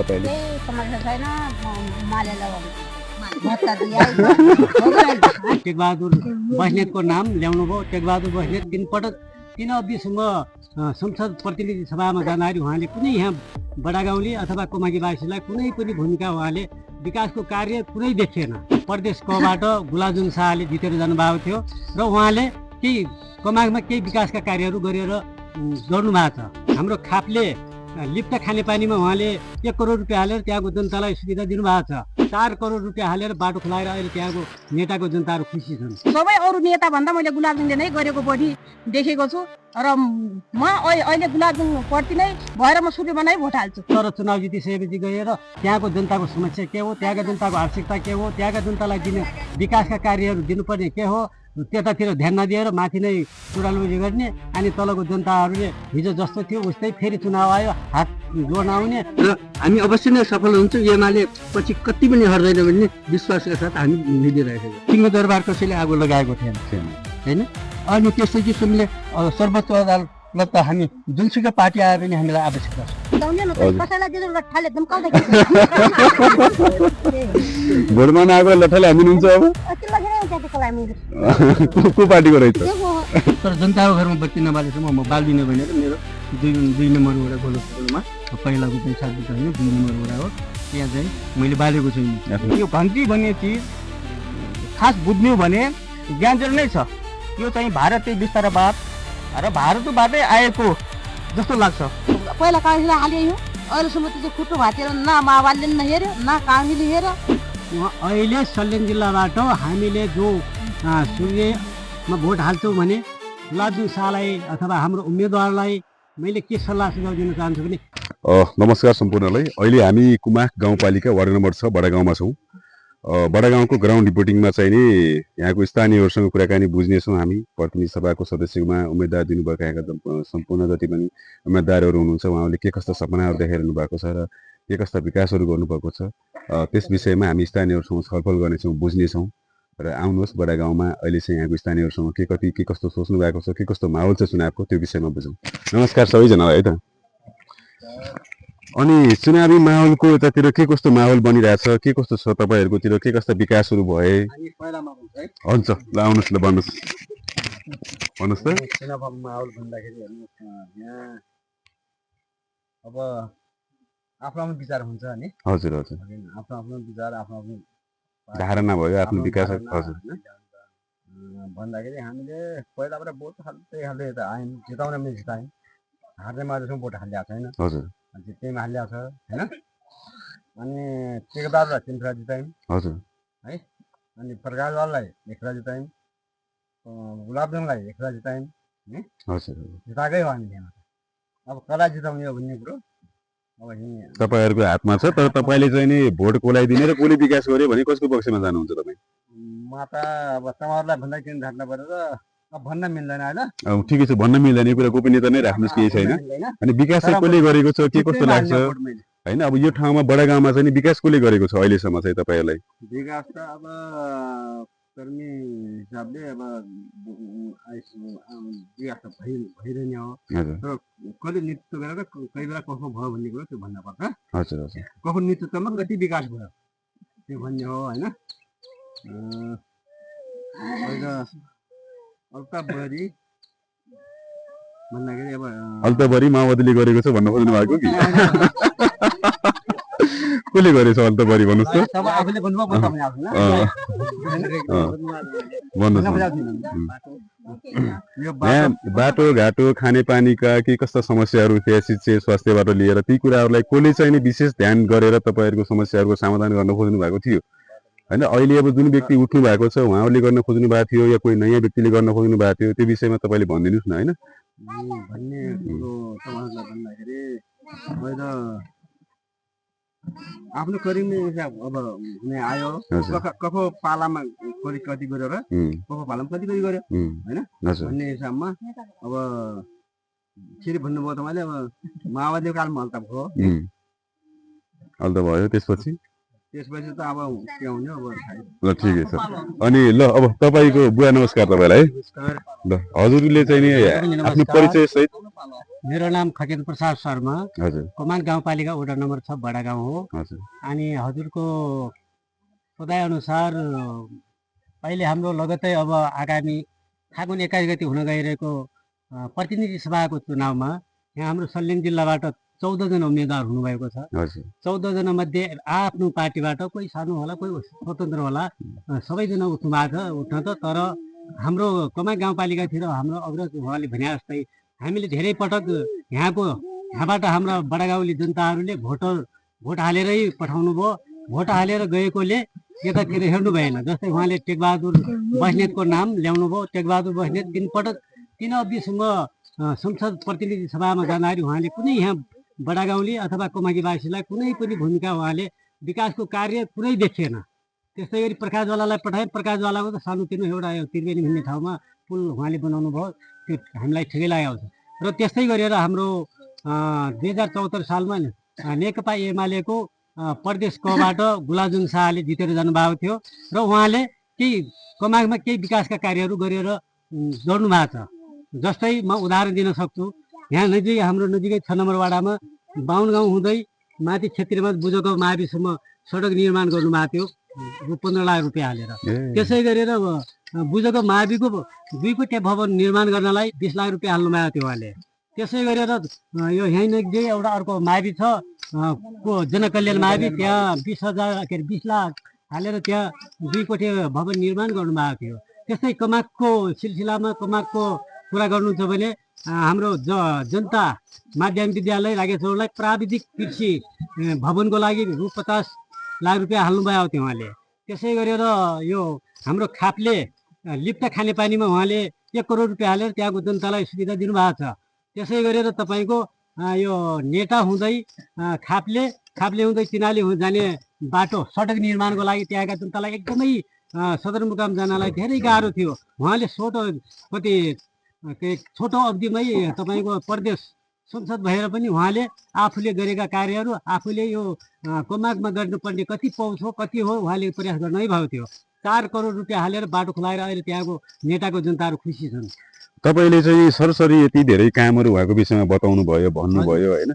तपाईँले? समस्या छैन, टेकबहादुर बस्नेतको नाम ल्याउनु भयो। टेकबहादुर बस्नेत तीन अवधिसम्म संसद प्रतिनिधि सभामा जाँदाखेरि उहाँले कुनै यहाँ बडागाउँले अथवा कोमाकीवासीलाई कुनै पनि भूमिका उहाँले विकासको कार्य कुनै देखिएन। प्रदेश कबाट गुलाबजन शाहले जितेर जानुभएको थियो र उहाँले केही कमागमा केही विकासका कार्यहरू गरेर गर्नु भएको छ। हाम्रो खापले लिप्त खानेपानीमा उहाँले 1 करोड रुपियाँ हालेर त्यहाँको जनतालाई सुविधा दिनुभएको छ। 4 करोड रुपियाँ हालेर बाटो खुलाएर अहिले त्यहाँको नेताको जनताहरू खुसी छन्। सबै अरू नेता भन्दा मैले गुलाबजनले नै गरेको बढी देखेको छु र म अहिले गुलाबजन प्रति नै भएर म सूर्यमा नै भोट हाल्छु। तर चुनाव जितिसकेपछि गएर त्यहाँको जनताको समस्या के हो, त्यहाँका जनताको आवश्यकता के हो, त्यहाँका जनतालाई दिने विकासका कार्यहरू दिनुपर्ने के हो, त्यतातिर ध्यान नदिएर माथि नै चुडालुजी गर्ने अनि तलको जनताहरूले हिजो जस्तो थियो उस्तै फेरि चुनाव आयो हात जोड्न आउने। र हामी अवश्य नै सफल हुन्छौँ। एमाले पछि कति पनि हट्दैन भन्ने विश्वासका साथ हामी लिदिरहेको छौँ। सिंहदरबार कसैले आगो लगाएको थिएन होइन। अनि त्यस्तै किसिमले सर्वोच्च अदालतलाई त हामी जुनसुकै पार्टी आए पनि हामीलाई आवश्यकता छ। भोटमा नआएको लट्ठाले हामिनुहुन्छ अब को पार्टीको रहेछ? तर जनताको घरमा बत्ती नबालेसम्म म बाल्दिनँ भनेर मेरो दुई नम्बर वडा गोलकपुरमा पहिलाको चाहिँ 7 बुथ होइन 2 नम्बर वडा हो, त्यहाँ चाहिँ मैले बालेको छु। यो घन्टी भन्ने चिज खास बुझ्नु भने ज्ञानजल नै छ। यो चाहिँ भारतीय विस्तारवाद र भारतबाटै आएको जस्तो लाग्छ। पहिला काङ्ग्रेसले हाल्यो, अहिलेसम्म त्यो खुट्टो भाँचेर न माओवादीले न हेऱ्यो न काङ्ग्रेसले हेऱ्यो। अहिले सल्यान जिल्लाबाट हामीले जो सूर्यमा भोट हाल्छौँ भने गुलाबजन शाहलाई अथवा हाम्रो उम्मेदवारलाई मैले के सल्लाह सुझाव दिन चाहन्छु भने नमस्कार सम्पूर्णलाई। अहिले हामी कुमाक गाउँपालिका वार्ड नम्बर 6 बडागाउँमा छौँ। बडागाउँको ग्राउन्ड रिपोर्टिङमा चाहिँ नि यहाँको स्थानीयहरूसँग कुराकानी बुझ्नेछौँ। हामी प्रतिनिधि सभाको सदस्यमा उम्मेदवार दिनुभएका यहाँका सम्पूर्ण जति पनि उम्मेदवारहरू हुनुहुन्छ उहाँहरूले के कस्ता सपनाहरू देखाइरहनु भएको छ र के कस्ता विकासहरू गर्नुभएको छ त्यस विषयमा हामी स्थानीयहरूसँग छलफल गर्नेछौँ, बुझ्नेछौँ। र आउनुहोस् बडागाउँमा अहिले चाहिँ यहाँको स्थानीयहरूसँग के कस्तो सोच्नु भएको छ, के कस्तो माहौल छ चुनावको, त्यो विषयमा बुझौँ। नमस्कार सबैजनालाई है त। अनि चुनावी माहौलको यतातिर के कस्तो माहौल बनिरहेछ, के कस्तो छ तपाईँहरूकोतिर, के कस्ता विकासहरू भए? हुन्छ ल आउनुहोस्, ल भन्नुहोस् भन्नुहोस् त। चुनाव माहौल भन्दाखेरि यहाँ अब आफ्नो आफ्नो विचार हुन्छ नि। हजुर हजुर, आफ्नो आफ्नो विचार आफ्नो आफ्नो धारणा भयो आफ्नो विकास। हजुर भन्दाखेरि हामीले पहिलाबाट भोट हाल्दै हाल्दै यता आयौँ, जिताउन पनि जितायौँ, हार्दैमा अहिलेसम्म भोट हालिरहेको छैन। हजुर जित्दैमा हालिरहेको छ होइन। अनि टेकबहादुरलाई 3 कुरा जितायौँ हजुर है। अनि प्रकाशलाललाई 1 कुरा जितायौँ, गुलाबजनलाई 1 कुरा जितायौँ है। हजुर, जिताएकै हो हामीले यहाँ। अब कसलाई जिताउने हो भन्ने कुरो अब तपाईँहरूको हातमा छ। तर तपाईँले चाहिँ नि भोट कसलाई दिने र कसले विकास गर्यो भने कसको पक्षमा जानुहुन्छ तपाईँ? म त अब तपाईँहरूलाई भन्दा किन ढाट्न परेर अब भन्न मिल्दैन होइन। अब ठिकै छ, भन्न मिल्दैन, यो कुरा गोपनीयता नै राख्नुहोस्, केही छैन। अनि विकास चाहिँ कसले गरेको छ के कस्तो लाग्छ होइन? अब यो ठाउँमा बडागाउँमा चाहिँ नि विकास कसले गरेको छ अहिलेसम्म चाहिँ तपाईँहरूलाई? विकास त अब कर्मी हिसाबले अब विकास त भइरहने हो। तर कसले नेतृत्व गरेर कति बेला कसो भयो भन्ने कुरो त्यो भन्न पर्छ। हजुर हजुर, कसको नेतृत्वमा कति विकास भयो त्यो भन्ने हो होइन। अल्ताबरी भन्दाखेरि अब अल्ताबरी माओवादीले गरेको छ भन्न खोज्नु भएको कि कसले गरेछ अल्ताबरी भन्नुहोस् त। आफूले भन्नुभयो बाटो घाटो खानेपानीका के कस्ता समस्याहरू थिए, शिक्षा स्वास्थ्यबाट लिएर ती कुराहरूलाई कसले चाहिँ नि विशेष ध्यान गरेर तपाईँहरूको समस्याहरूको समाधान गर्न खोज्नु भएको थियो होइन? अहिले अब जुन व्यक्ति उठ्नु भएको छ उहाँहरूले गर्न खोज्नु भएको थियो या कोही नयाँ व्यक्तिले गर्न खोज्नु भएको थियो, त्यो विषयमा तपाईँले भनिदिनुहोस् न होइन? भन्ने कुरो तपाईँहरूलाई भन्दाखेरि अहिले आफ्नो करिबले अब हुने आयो कफो पालामा कति गरेर कफो पालामा कति गर्यो होइन भन्ने हिसाबमा अब फेरि भन्नुभयो तपाईँले अब माओवादीको कालमा हल्ता भयो त्यसपछि त अब के हुने अब ल ठिकै छ। अनि ल अब तपाईँको बुवा नमस्कार तपाईँलाई। ल हजुरले चाहिँ नि आफ्नो परिचय सहित मेरो नाम खगेन प्रसाद शर्मा, हजुर कमान गाउँपालिका वडा नम्बर 6 बडा गाउँ हो। हजुर अनि हजुरको सोधाइ अनुसार अहिले हाम्रो लगत्तै अब आगामी फागुन 21 गते हुन गइरहेको प्रतिनिधि सभाको चुनावमा यहाँ हाम्रो सल्यान जिल्लाबाट 14 जना उम्मेदवार हुनुभएको छ। हजुर 14 जना मध्ये आफ्नो पार्टीबाट कोही सानो होला, कोही स्वतन्त्र होला, सबैजना उठ्नु भएको छ। उठ्न त तर हाम्रो कमान गाउँपालिकातिर हाम्रो अग्रज उहाँले भने जस्तै हामीले धेरै पटक यहाँबाट हाम्रा बडागाउँले जनताहरूले भोट हालेरै पठाउनु भयो। भोट हालेर गएकोले यतातिर हेर्नु भएन। जस्तै उहाँले टेकबहादुर बस्नेतको नाम ल्याउनु भयो। टेकबहादुर बस्नेत तीन अवधिसम्म संसद प्रतिनिधि सभामा जाँदाखेरि उहाँले कुनै यहाँ बडागाउँले अथवा कोमाकीवासीलाई कुनै पनि भूमिका उहाँले विकासको कार्य कुनै देखिएन। त्यस्तै गरी प्रकाशवालालाई पठाए। प्रकाशवालाको त सानोतिनो एउटा त्रिवेणी भन्ने ठाउँमा पुल उहाँले बनाउनु भयो, त्यो हामीलाई ठिकै लागेको छ। र त्यस्तै गरेर हाम्रो 2074 सालमा नेकपा एमालेको प्रदेश कबाट गुलाबजङ शाहले जितेर जानुभएको थियो र उहाँले केही कमागमा केही विकासका कार्यहरू गरेर गर्नु भएको छ। जस्तै म उदाहरण दिन सक्छु, यहाँ हाम्रो नजिकै 6 नम्बर वाडामा 52 गाउँ हुँदै माथि क्षेत्रमा बुझको माविसम्म सडक निर्माण गर्नुभएको थियो 15 लाख रुपियाँ हालेर। त्यसै गरेर बुझको माविको 2 कोठे भवन निर्माण गर्नलाई 20 लाख रुपियाँ हाल्नु भएको थियो उहाँले। त्यसै गरेर यो यहीँ नजिकै एउटा अर्को मावि छ जनकल्याण मावि, त्यहाँ 20 लाख हालेर त्यहाँ 2 कोठे भवन निर्माण गर्नुभएको थियो। त्यस्तै कमाकको सिलसिलामा कमाकको कुरा गर्नुहुन्छ भने हाम्रो जनता माध्यमिक विद्यालय रागेश्वरलाई प्राविधिक कृषि भवनको लागि रु 50 लाख रुपियाँ हाल्नुभएको थियो उहाँले। त्यसै गरेर यो हाम्रो खापले लिप्त खानेपानीमा उहाँले 1 करोड रुपियाँ हालेर त्यहाँको जनतालाई सुविधा दिनुभएको छ। त्यसै गरेर तपाईँको यो नेटा हुँदै खापले हुँदै चिनाली जाने बाटो सडक निर्माणको लागि त्यहाँका जनतालाई एकदमै सदरमुकाम जानलाई धेरै गाह्रो थियो। उहाँले छोटो अवधिमै तपाईँको प्रदेश संसद भएर पनि उहाँले आफूले गरेका कार्यहरू आफूले यो कमागमा गर्नुपर्ने कति पहुँच हो कति हो उहाँले प्रयास गर्नै भएको थियो। 4 करोड रुपियाँ हालेर बाटो खुलाएर अहिले त्यहाँको नेटाको जनताहरू खुसी छन्। तपाईँले चाहिँ सरसरी यति धेरै कामहरू भएको विषयमा बताउनु भयो, भन्नुभयो होइन।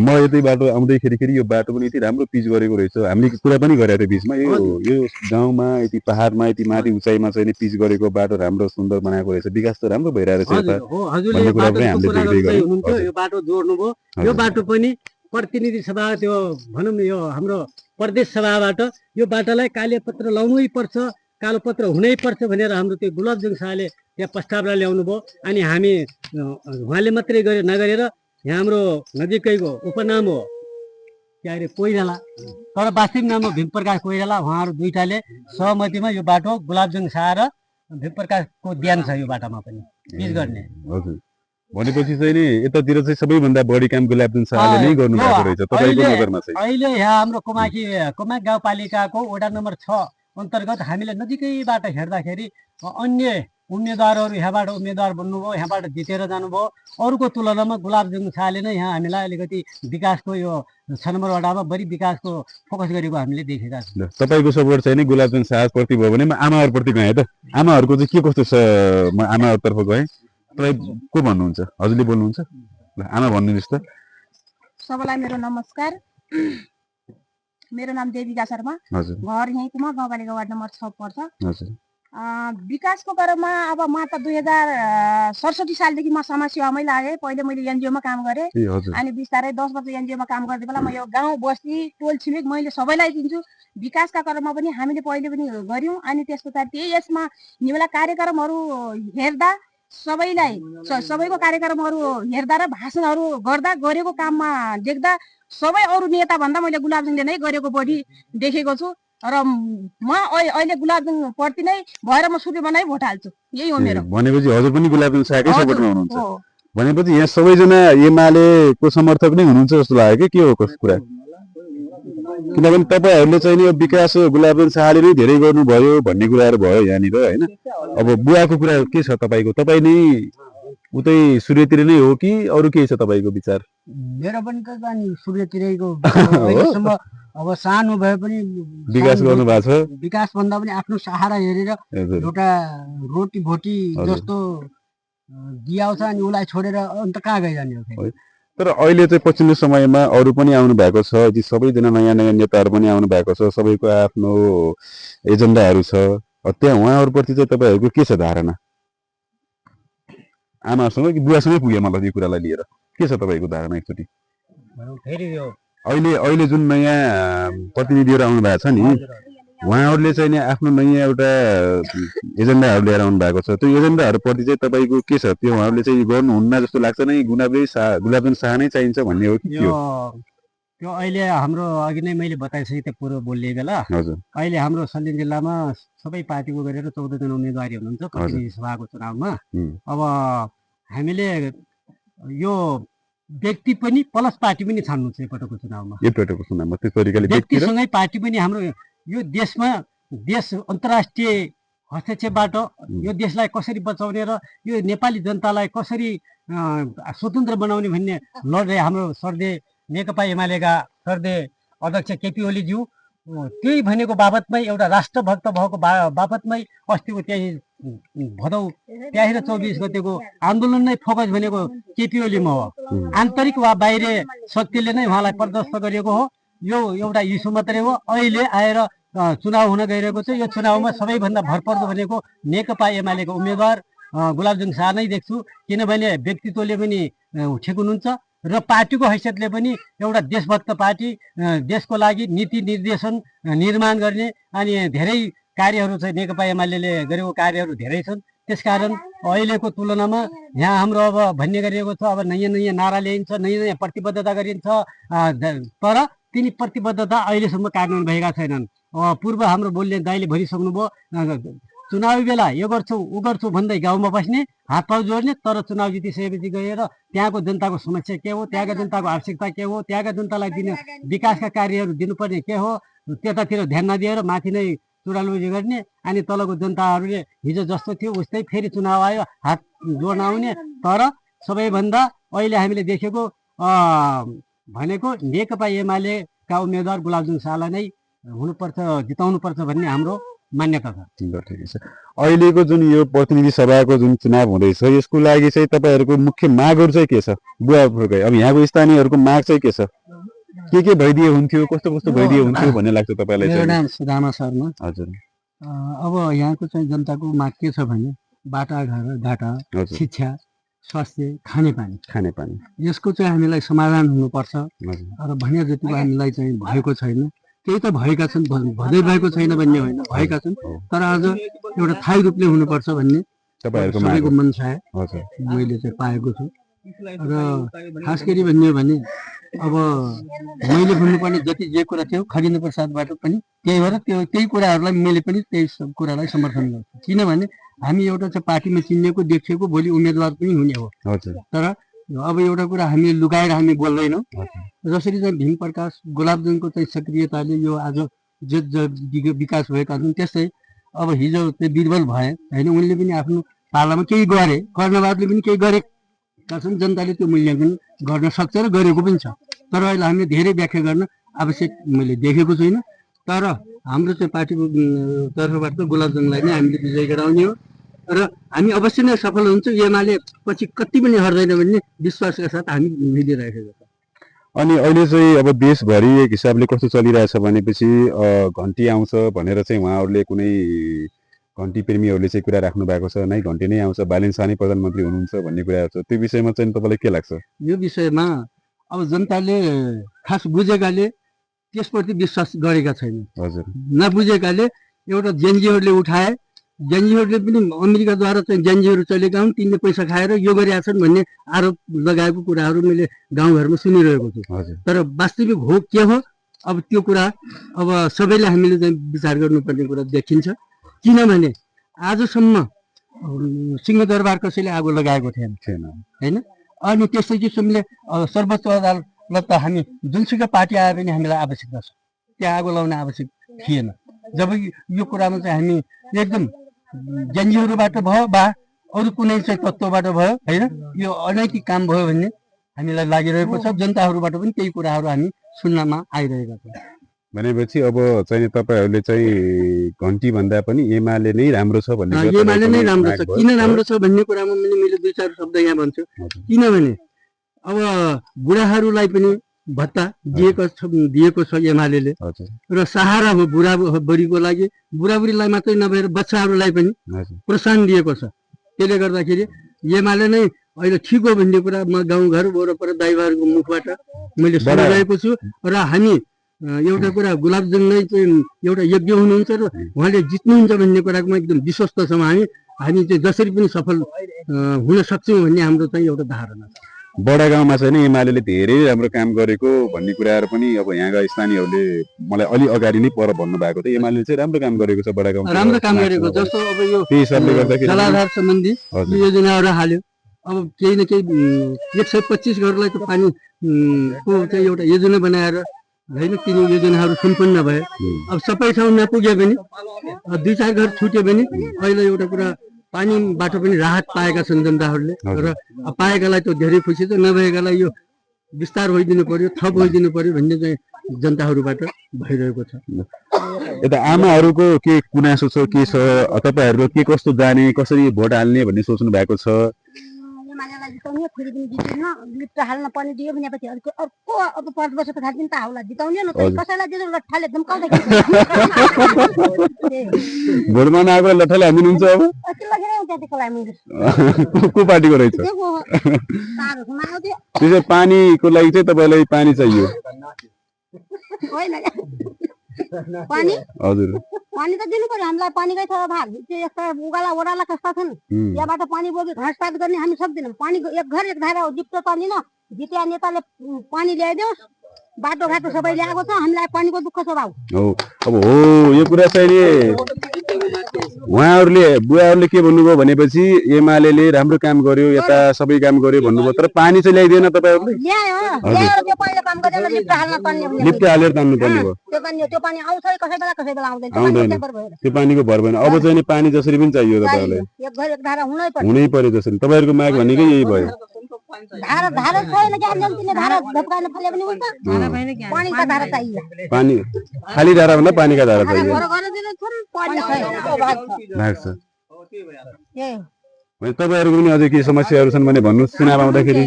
म यतै बाटो आउँदैखेरि यो बाटो पनि यति राम्रो पिच गरेको रहेछ, हामीले कुरा पनि गरेको थियो बिचमा, यो गाउँमा यति पहाडमा यति माथि उचाइमा चाहिँ पिच गरेको बाटो राम्रो सुन्दर बनाएको रहेछ, विकास त राम्रो भइरहेको रहेछ। यो बाटो जोड्नुभयो। यो बाटो पनि प्रतिनिधि सभा त्यो भनौँ न यो हाम्रो प्रदेश सभाबाट यो बाटोलाई काले पत्र लाउनै पर्छ, कालो पत्र हुनै पर्छ भनेर हाम्रो त्यो गुलाबजङ शाहले त्यहाँ प्रस्तावलाई ल्याउनु भयो। अनि हामी उहाँले मात्रै नगरेर यहाँ हाम्रो नजिकैको उपनाम हो के अरे कोइराला, तर वास्तविक नाम हो भीमप्रकाश कोइराला। उहाँहरू दुईटाले सहमतिमा यो बाटो गुलाबजङ शाह र भीमप्रकाशको ध्यान छ यो बाटोमा पनि पिच गर्ने। हजुर, भनेपछि चाहिँ नि यतातिर चाहिँ सबैभन्दा बढी काम गुलाबजङ शाहले नै गर्नु भएको रहेछ तपाईँको नजरमा चाहिँ। अहिले यहाँ हाम्रो कमाक गाउँपालिकाको वडा नम्बर 6 अन्तर्गत हामीले नजिकैबाट हेर्दाखेरि अन्य उम्मेदवारहरू यहाँबाट उम्मेदवार बन्नुभयो, यहाँबाट जितेर जानुभयो। अरूको तुलनामा गुलाबजङ शाहले नै यहाँ हामीलाई अलिकति विकासको यो 6 नम्बर वडामा बढी विकासको फोकस गरेको हामीले देखेका छौँ। तपाईँको सपोर्ट चाहिँ नि गुलाबजङ शाहप्रति भयो भने म आमाहरूप्रति गएँ त, आमाहरूको चाहिँ के कस्तो छ? म आमाहरूतर्फ गएँ, तपाईँ को भन्नुहुन्छ? हजुरले बोल्नुहुन्छ, आमा भन्नुहोस् त। सबैलाई मेरो नमस्कार। मेरो नाम देविका शर्मा, घर यहीँ कुमा गाउँपालिका वार्ड नम्बर 6 पर्छ। विकासको क्रममा अब म त 2067 सालदेखि म समाजसेवामै लागेँ। पहिले मैले एनजिओमा काम गरेँ, अनि बिस्तारै 10 वर्ष एनजिओमा काम गर्दै बेला म यो गाउँ बस्ती टोल छिमेक मैले सबैलाई दिन्छु। विकासका क्रममा पनि हामीले पहिले पनि गऱ्यौँ। अनि त्यस पछाडि त्यही यसमा निवेला कार्यक्रमहरू हेर्दा सबैको कार्यक्रमहरू हेर्दा र भाषणहरू गर्दा गरेको काममा देख्दा सबै अरू नेता भन्दा मैले गुलाबजङले नै गरेको बढी देखेको छु। र म अहिले गुलाबजङ प्रति नै भएर म सूर्यमा नै भोट हाल्छु। यही हो मेरो। भनेपछि हजुर पनि गुलाबजङ शाहकै सपोर्टमा हुनुहुन्छ? भनेपछि यहाँ सबैजना एमालेको समर्थक नै हुनुहुन्छ जस्तो लाग्यो कि के हो कस्तो कुरा? किनभने तपाईँहरूले चाहिँ यो विकास गुलाबजङ शाहले नै धेरै गर्नुभयो भन्ने कुराहरू भयो यहाँनिर होइन। अब बुवाको कुरा के छ तपाईँको? तपाईँ नै उतै सूर्यतिर नै हो कि अरू केही छ तपाईँको विचार? मेरो पनि त नि सूर्यतिरैको अहिलेसम्म अब सानो भए पनि विकास गर्नु भएको छ। विकास भन्दा पनि आफ्नो सहारा हेरेर एउटा रोटी भोटी जस्तो दियाउँछ अनि उसलाई छोडेर अन्त कहाँ गइरहने हो फेरि? तर अहिले चाहिँ पछिल्लो समयमा अरू पनि आउनु भएको छ, ती सबैजना नयाँ नयाँ नेताहरू पनि आउनु भएको छ, सबैको आफ्नो एजेन्डाहरू छ। त्यहाँ उहाँहरूप्रति चाहिँ तपाईँहरूको के छ धारणा? आमासँग कि बुवासँगै पुग्यो मलाई यो कुरालाई लिएर के छ तपाईँको धारणा एकचोटि? फेरि यो अहिले अहिले जुन नयाँ प्रतिनिधिहरू आउनु भएको छ नि, उहाँहरूले चाहिँ नि आफ्नो नयाँ एउटा एजेन्डाहरू लिएर आउनु भएको छ। त्यो एजेन्डाहरूप्रति चाहिँ तपाईँको के छ? त्यो उहाँहरूले चाहिँ गर्नुहुन्न जस्तो लाग्छ नै, गुलाबजन शाह नै चाहिन्छ भन्ने हो कि के हो? त्यो अहिले हाम्रो अघि नै मैले बताइसकेँ त्यो पूर्व बोल्ने बेला, हजुर अहिले हाम्रो सल्यान जिल्लामा सबै पार्टीको गरेर 14 जना उम्मेदवारी हुनुहुन्छ प्रतिनिधि सभाको चुनावमा। अब हामीले यो व्यक्ति पनि प्लस पार्टी पनि छान्नु छ एकपटकको चुनावमा। एकपटकको चुनावमा त्यो तरिकाले व्यक्तिसँगै पार्टी पनि हाम्रो यो देशमा अन्तर्राष्ट्रिय हस्तक्षेपबाट यो देशलाई कसरी बचाउने र यो नेपाली जनतालाई कसरी स्वतन्त्र बनाउने भन्ने लड्दै हाम्रो सर्दे नेकपा एमालेका सर्दे अध्यक्ष केपी ओलीज्यू त्यही भनेको बाबतमै एउटा राष्ट्रभक्त भएको बाबतमै अस्तिको त्यही भदौ 23 र 24 गतेको आन्दोलन नै फोकस भनेको केपी ओलीमा हो। आन्तरिक वा बाहिर शक्तिले नै उहाँलाई परास्त गरिएको हो। यो एउटा इस्यु मात्रै हो। अहिले आएर चुनाव हुन गइरहेको छ। यो चुनावमा सबैभन्दा भरपर्दो भनेको नेकपा एमालेको उम्मेदवार गुलाबजन शाह नै देख्छु, किनभने व्यक्तित्वले पनि ठिक हुनुहुन्छ र पार्टीको हैसियतले पनि एउटा देशभक्त पार्टी, देशको लागि नीति निर्देशन निर्माण गर्ने अनि धेरै कार्यहरू चाहिँ नेकपा एमाले गरेको कार्यहरू धेरै छन्। त्यसकारण अहिलेको तुलनामा यहाँ हाम्रो अब भन्ने गरिएको छ, अब नयाँ नयाँ नारा ल्याइन्छ, नयाँ नयाँ प्रतिबद्धता गरिन्छ, तर तिनी प्रतिबद्धता अहिलेसम्म कार्यान्वयन भएका छैनन्। पूर्व हाम्रो बोल्ने दाइले भनिसक्नुभयो, चुनावी बेला यो गर्छु ऊ गर्छु भन्दै गाउँमा बस्ने, हात पाउ जोड्ने, तर चुनाव जितिसकेपछि गएर त्यहाँको जनताको समस्या के हो, त्यहाँका जनताको आवश्यकता के हो, त्यहाँका जनतालाई दिने विकासका कार्यहरू दिनुपर्ने के हो, त्यतातिर ध्यान नदिएर माथि नै चुडालुजी गर्ने अनि तलको जनताहरूले हिजो जस्तो थियो उस्तै फेरि चुनाव आयो हात जोड्न आउने। तर सबैभन्दा अहिले हामीले देखेको भनेको नेकपा एमालेका उम्मेदवार गुलाबजन शाहलाई नै हुनुपर्छ, जिताउनुपर्छ भन्ने हाम्रो मान्यता छ। ठिकै छ। अहिलेको जुन यो प्रतिनिधि सभाको जुन चुनाव हुँदैछ यसको लागि चाहिँ तपाईँहरूको मुख्य मागहरू चाहिँ के छ? बुवाहरूकै अब यहाँको स्थानीयहरूको माग चाहिँ के छ? के भइदिए हुन्थ्यो, कस्तो कस्तो भइदिए हुन्थ्यो भन्ने लाग्छ तपाईँलाई? मेरो नाम सुदामा शर्मा। हजुर। अब यहाँको चाहिँ जनताको माग के छ भने बाटाघाटा, शिक्षा, स्वास्थ्य, खानेपानी यसको चाहिँ हामीलाई समाधान हुनुपर्छ र भने जतिको हामीलाई चाहिँ भएको छैन। केही त भएका छन्, भदै भएको छैन भन्ने होइन, भएका छन्, तर आज एउटा थायी रूपले हुनुपर्छ भन्ने सबैको मनसा मैले चाहिँ पाएको छु। र खास गरी भन्ने भने अब मैले भन्नुपर्ने जति जे कुरा थियो खगेन्द्र प्रसादबाट पनि त्यही भएर त्यही कुराहरूलाई मैले पनि त्यही कुरालाई समर्थन गर्छु। किनभने हामी एउटा चाहिँ पार्टीमा चिनिएको देखिएको भोलि उम्मेदवार पनि हुने हो। तर अब एउटा कुरा हामीले लुकाएर हामी बोल्दैनौँ। जसरी चाहिँ भीम प्रकाश गुलाबजनको चाहिँ सक्रियताले यो आज जे विकास भएका छन्, त्यस्तै अब हिजो चाहिँ बिरबल भए होइन, उनले पनि आफ्नो पालामा केही गरे, कर्णवादले पनि केही गरेका छन्, जनताले त्यो मूल्याङ्कन गर्न सक्छ र गरेको पनि छ। तर अहिले हामीले धेरै व्याख्या गर्न आवश्यक मैले देखेको छुइनँ। तर हाम्रो चाहिँ पार्टीको तर्फबाट त गुलाबजनलाई नै हामीले विजय गराउने हो र हामी अवश्य नै सफल हुन्छौँ। एमाले पछि कति पनि हट्दैन भन्ने विश्वासका साथ हामी मिलिरहेको छ। अनि अहिले चाहिँ अब देशभरि एक हिसाबले कस्तो चलिरहेछ भनेपछि घन्टी आउँछ भनेर चाहिँ उहाँहरूले कुनै घन्टी प्रेमीहरूले चाहिँ कुरा राख्नु भएको छ, नै घन्टी नै आउँछ, बालेन शाह नै प्रधानमन्त्री हुनुहुन्छ भन्ने कुरा छ। त्यो विषयमा चाहिँ तपाईँलाई के लाग्छ? यो विषयमा अब जनताले खास बुझेकाले त्यसप्रति विश्वास गरेका छैन। हजुर। नबुझेकाले एउटा जेनजीहरूले उठाए, जेनजीहरूले पनि अमेरिकाद्वारा चाहिँ जेनजीहरू चलेका हुन्, तिनले पैसा खाएर यो गरिरहेका छन् भन्ने आरोप लगाएको कुराहरू मैले गाउँघरमा सुनिरहेको छु। तर वास्तविक हो के हो अब त्यो कुरा अब सबैले हामीले चाहिँ विचार गर्नुपर्ने कुरा देखिन्छ। किनभने आजसम्म सिंहदरबार कसैले आगो लगाएको थिएन होइन। अनि त्यस्तै किसिमले सर्वोच्च अदालत त हामी जुनसुकै पार्टी आए पनि हामीलाई आवश्यकता छ, त्यहाँ आगो लगाउन आवश्यक थिएन। जब यो कुरामा चाहिँ हामी एकदम जेनजीहरूबाट भयो वा अरू कुनै चाहिँ तत्त्वबाट भयो होइन, यो अनैतिक काम भयो भन्ने हामीलाई लागिरहेको छ। जनताहरूबाट पनि त्यही कुराहरू हामी सुन्नमा आइरहेका छौँ। भनेपछि अब चाहिँ तपाईहरुले चाहिँ घन्टी भन्दा पनि एमाले नै राम्रो छ भन्ने कुरा एमाले नै राम्रो छ। किन राम्रो छ भन्ने कुरामा मैले 2-4 शब्द यहाँ भन्छु। किनभने अब बुढाहरूलाई पनि भत्ता दिएको छ एमाले र सहारा हो बुढाबुढीको लागि। बुढाबुढीलाई मात्रै नभएर बच्चाहरूलाई पनि प्रोत्साहन दिएको छ। त्यसले गर्दाखेरि एमाले नै अहिले ठिक हो भन्ने कुरा म गाउँघर वरपर दाइभाहरूको मुखबाट मैले सुनिरहेको छु। र हामी एउटा कुरा गुलाबजन नै चाहिँ एउटा यज्ञ हुनुहुन्छ र उहाँले जित्नुहुन्छ भन्ने कुराको एकदम विश्वस्त छौँ। हामी चाहिँ जसरी पनि सफल हुन सक्छौँ भन्ने हाम्रो चाहिँ एउटा धारणा छ। बडा गाउँमा चाहिँ नि एमाले धेरै राम्रो काम गरेको भन्ने कुराहरू पनि अब यहाँका स्थानीयहरूले मलाई अलि अगाडि नै पर भन्नु भएको थियो। एमाले चाहिँ राम्रो काम गरेको छ बडा गाउँमा, राम्रो काम गरेको। जस्तो अब यो त्यही हिसाबले गर्दाखेरि जलाधार सम्बन्धी योजनाहरू हाल्यो। अब केही न केही 125 घरलाई त पानी को चाहिँ एउटा योजना बनाएर होइन, तिनी योजनाहरू सम्पन्न भए। अब सबै ठाउँ नपुगे पनि 2-4 घर छुट्यो भने अहिले एउटा कुरा पानीबाट पनि राहत पाएका छन् जनताहरूले। र पाएकालाई त धेरै खुसी छ, नभएकालाई यो विस्तार होइदिनु पर्यो, थप होइदिनु पर्यो भन्ने चाहिँ जनताहरूबाट भइरहेको छ। यता आमाहरूको के गुनासो छ, के छ, तपाईहरुको के कस्तो जाने, कसरी भोट हाल्ने भन्ने सोच्नु भएको छ? एमालेलाई जिताउने, फेरि पनि जित्दैन, लिफ्ट हाल्न पनि दियो भनेपछि अर्को अब 5 वर्ष पछाडि पनि ताउला जिताउने न, कसैलाई दिनु लट्ठाले एकदम काउँदै भोटमा नआएको लट्ठाले हालिदिनुहुन्छ। अब को पार्टीको रहेछ? त्यसै पानीको लागि चाहिँ तपाईलाई पानी चाहियो? पानी हजुर, पानी त दिनु पर्यो हामीलाई। पानीकै छ अभाव। यस्ता उगाला ओडाला कस्ता छन्, यहाँबाट पानी बोकी घाँसपात गर्ने हामी सक्दैनौँ। पानी एक घर एक धारा जित्छ पानी न, जितिया नेताले पानी ल्याइदियोस्। बाटोघाटो सबै ल्याएको छ, हामीलाई पानीको दुःख छ भाउ। अब हो यो कुरा चाहिँ नि उहाँहरूले बुवाहरूले के भन्नुभयो भनेपछि एमाले राम्रो काम गर्यो, यता सबै काम गर्यो भन्नुभयो, तर पानी चाहिँ ल्याइदिएन तपाईहरुले? लिफ्ट हालेर तान्नु पर्ने भयो। त्यो पानी आउँछ कसै बेला आउँदैन, त्यो पानीको भर भएन। अब चाहिँ नि पानी जसरी पनि चाहियो तपाईँहरूलाई, एक घर एक धारा हुनै पर्यो जसरी। तपाईँहरूको माग भनेकै यही भयो। धारा धारा छैन कि हामी जम्तिने धारा धपकाएर फले पनि हुन्छ। पानीका धारा चाहियो। पानी खाली धारा भन्दा पानीका धारा चाहियो। भने तपाईँहरूको पनि अझै के समस्याहरू छन् भने भन्नुहोस्। चुनाव आउँदाखेरि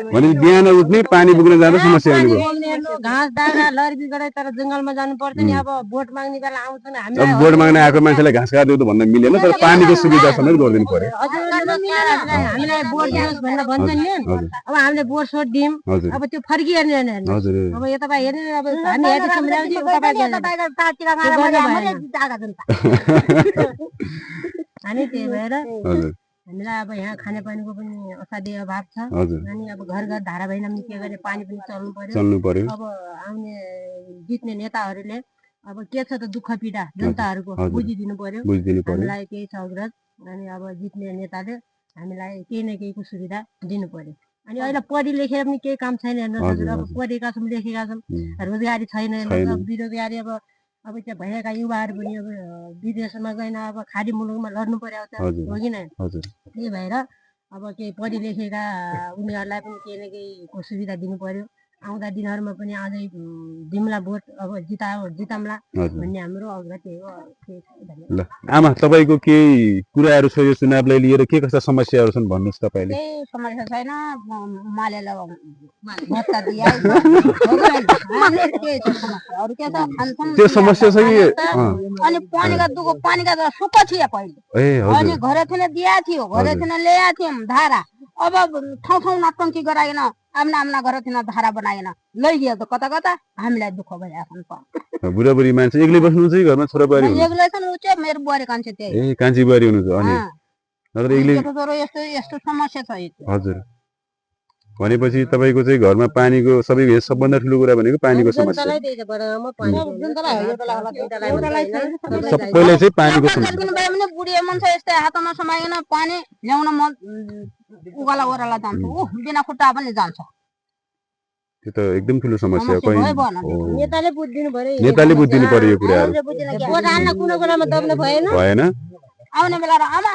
भने बिहान उठ्ने पानी पुग्न जाँदा समस्या आउने भयो। घाँस दाना लरी बिगडे तर जंगलमा जानु पर्छ नि। अब भोट माग्ने बेला आउँछन् हामी। अब भोट माग्न आएको मान्छेलाई घाँस काट्दियो त भन्न मिलेन, तर पानीको सुविधा समेत गरिदिनु पर्यो। हामीलाई भोट दिनुहोस् भनेर भन्छन् नि। अब हामीले भोट सोट दियौँ, अब त्यो फर्किएन। अब यो तपाईँ हेर्ने, अब हामी हेर्दैछौँ अनि त्यही भएर हामीलाई अब यहाँ खानेपानीको पनि असाध्यै अभाव छ। अनि अब घर घर धारा भएन पनि के गर्ने, पानी पनि चल्नु पर्यो। अब आउने जित्ने नेताहरूले अब के छ त दुःख पीडा जनताहरूको बुझिदिनु पर्यो। हामीलाई केही छ अग्रज। अनि अब जित्ने नेताले हामीलाई केही न केहीको सुविधा दिनु पर्यो। अनि अहिले पढी लेखेर पनि केही काम छैन हेर्नुहोस्। अब पढेका छौँ, लेखेका छौँ, रोजगारी छैन हेर्नुहोस्। बेरोजगारी अब त्यो भएका युवाहरू पनि अब विदेशमा गएन, अब खाडी मुलुकमा लड्नु पर्यो हो कि नै। त्यही भएर अब केही पढी लेखेका उनीहरूलाई पनि केही न केहीको सुविधा दिनु पर्यो। आउँदा दिनहरूमा पनि अझै दिउँला भोट अब जिताउँला भन्ने हाम्रो अग्रह त्यही हो। ल आमा, तपाईँको केही कुराहरू छ यो चुनावलाई लिएर, के कस्ता समस्याहरू छन् भन्नुहोस् तपाईँले? केही समस्या छैन, मालेलाई भत्ता त्यो समस्या छ कि? अनि पानीका दुःख, पानीका सुख थियो पहिले, अनि घरे थिएन दिया थियो, घरे थिएन ल्याएको थियौँ धारा। अब ठाउँ ठाउँ नटङ्की गराएन, आफ्ना घर थिएन धारा बनाएन, लैगयो त कता कता। हामीलाई दुःख भइरहेको छ। बुढाबुढी मान्छे एक्लै बस्नुहुन्छ कि घरमा छोराबुहारी हुनुहुन्छ? एक्लै छन्, ऊ चाहिँ मेरो बुहारी कान्छे त्यही। ए कान्छी बुहारी हुनुहुन्छ? अनि नत्र एक्लै? यस्तो समस्या छ। हजुर, भनेपछि तपाईँको चाहिँ घरमा पानीको सबभन्दा ठुलो कुरा भनेको पानीको समस्या। सबैलाई चाहिँ पानीको समस्या। बुढी मान्छे यस्तै हातमा समाएन पानी ल्याउन उगाला ओराला जान्छ, बिना खुट्टा पनि जान्छ। त्यो त एकदम ठुलो समस्या हो। नेताले बुझिदिनु पर्यो, नेताले बुझिदिनु पर्यो यो कुराहरू। भएन आउने बेला आमा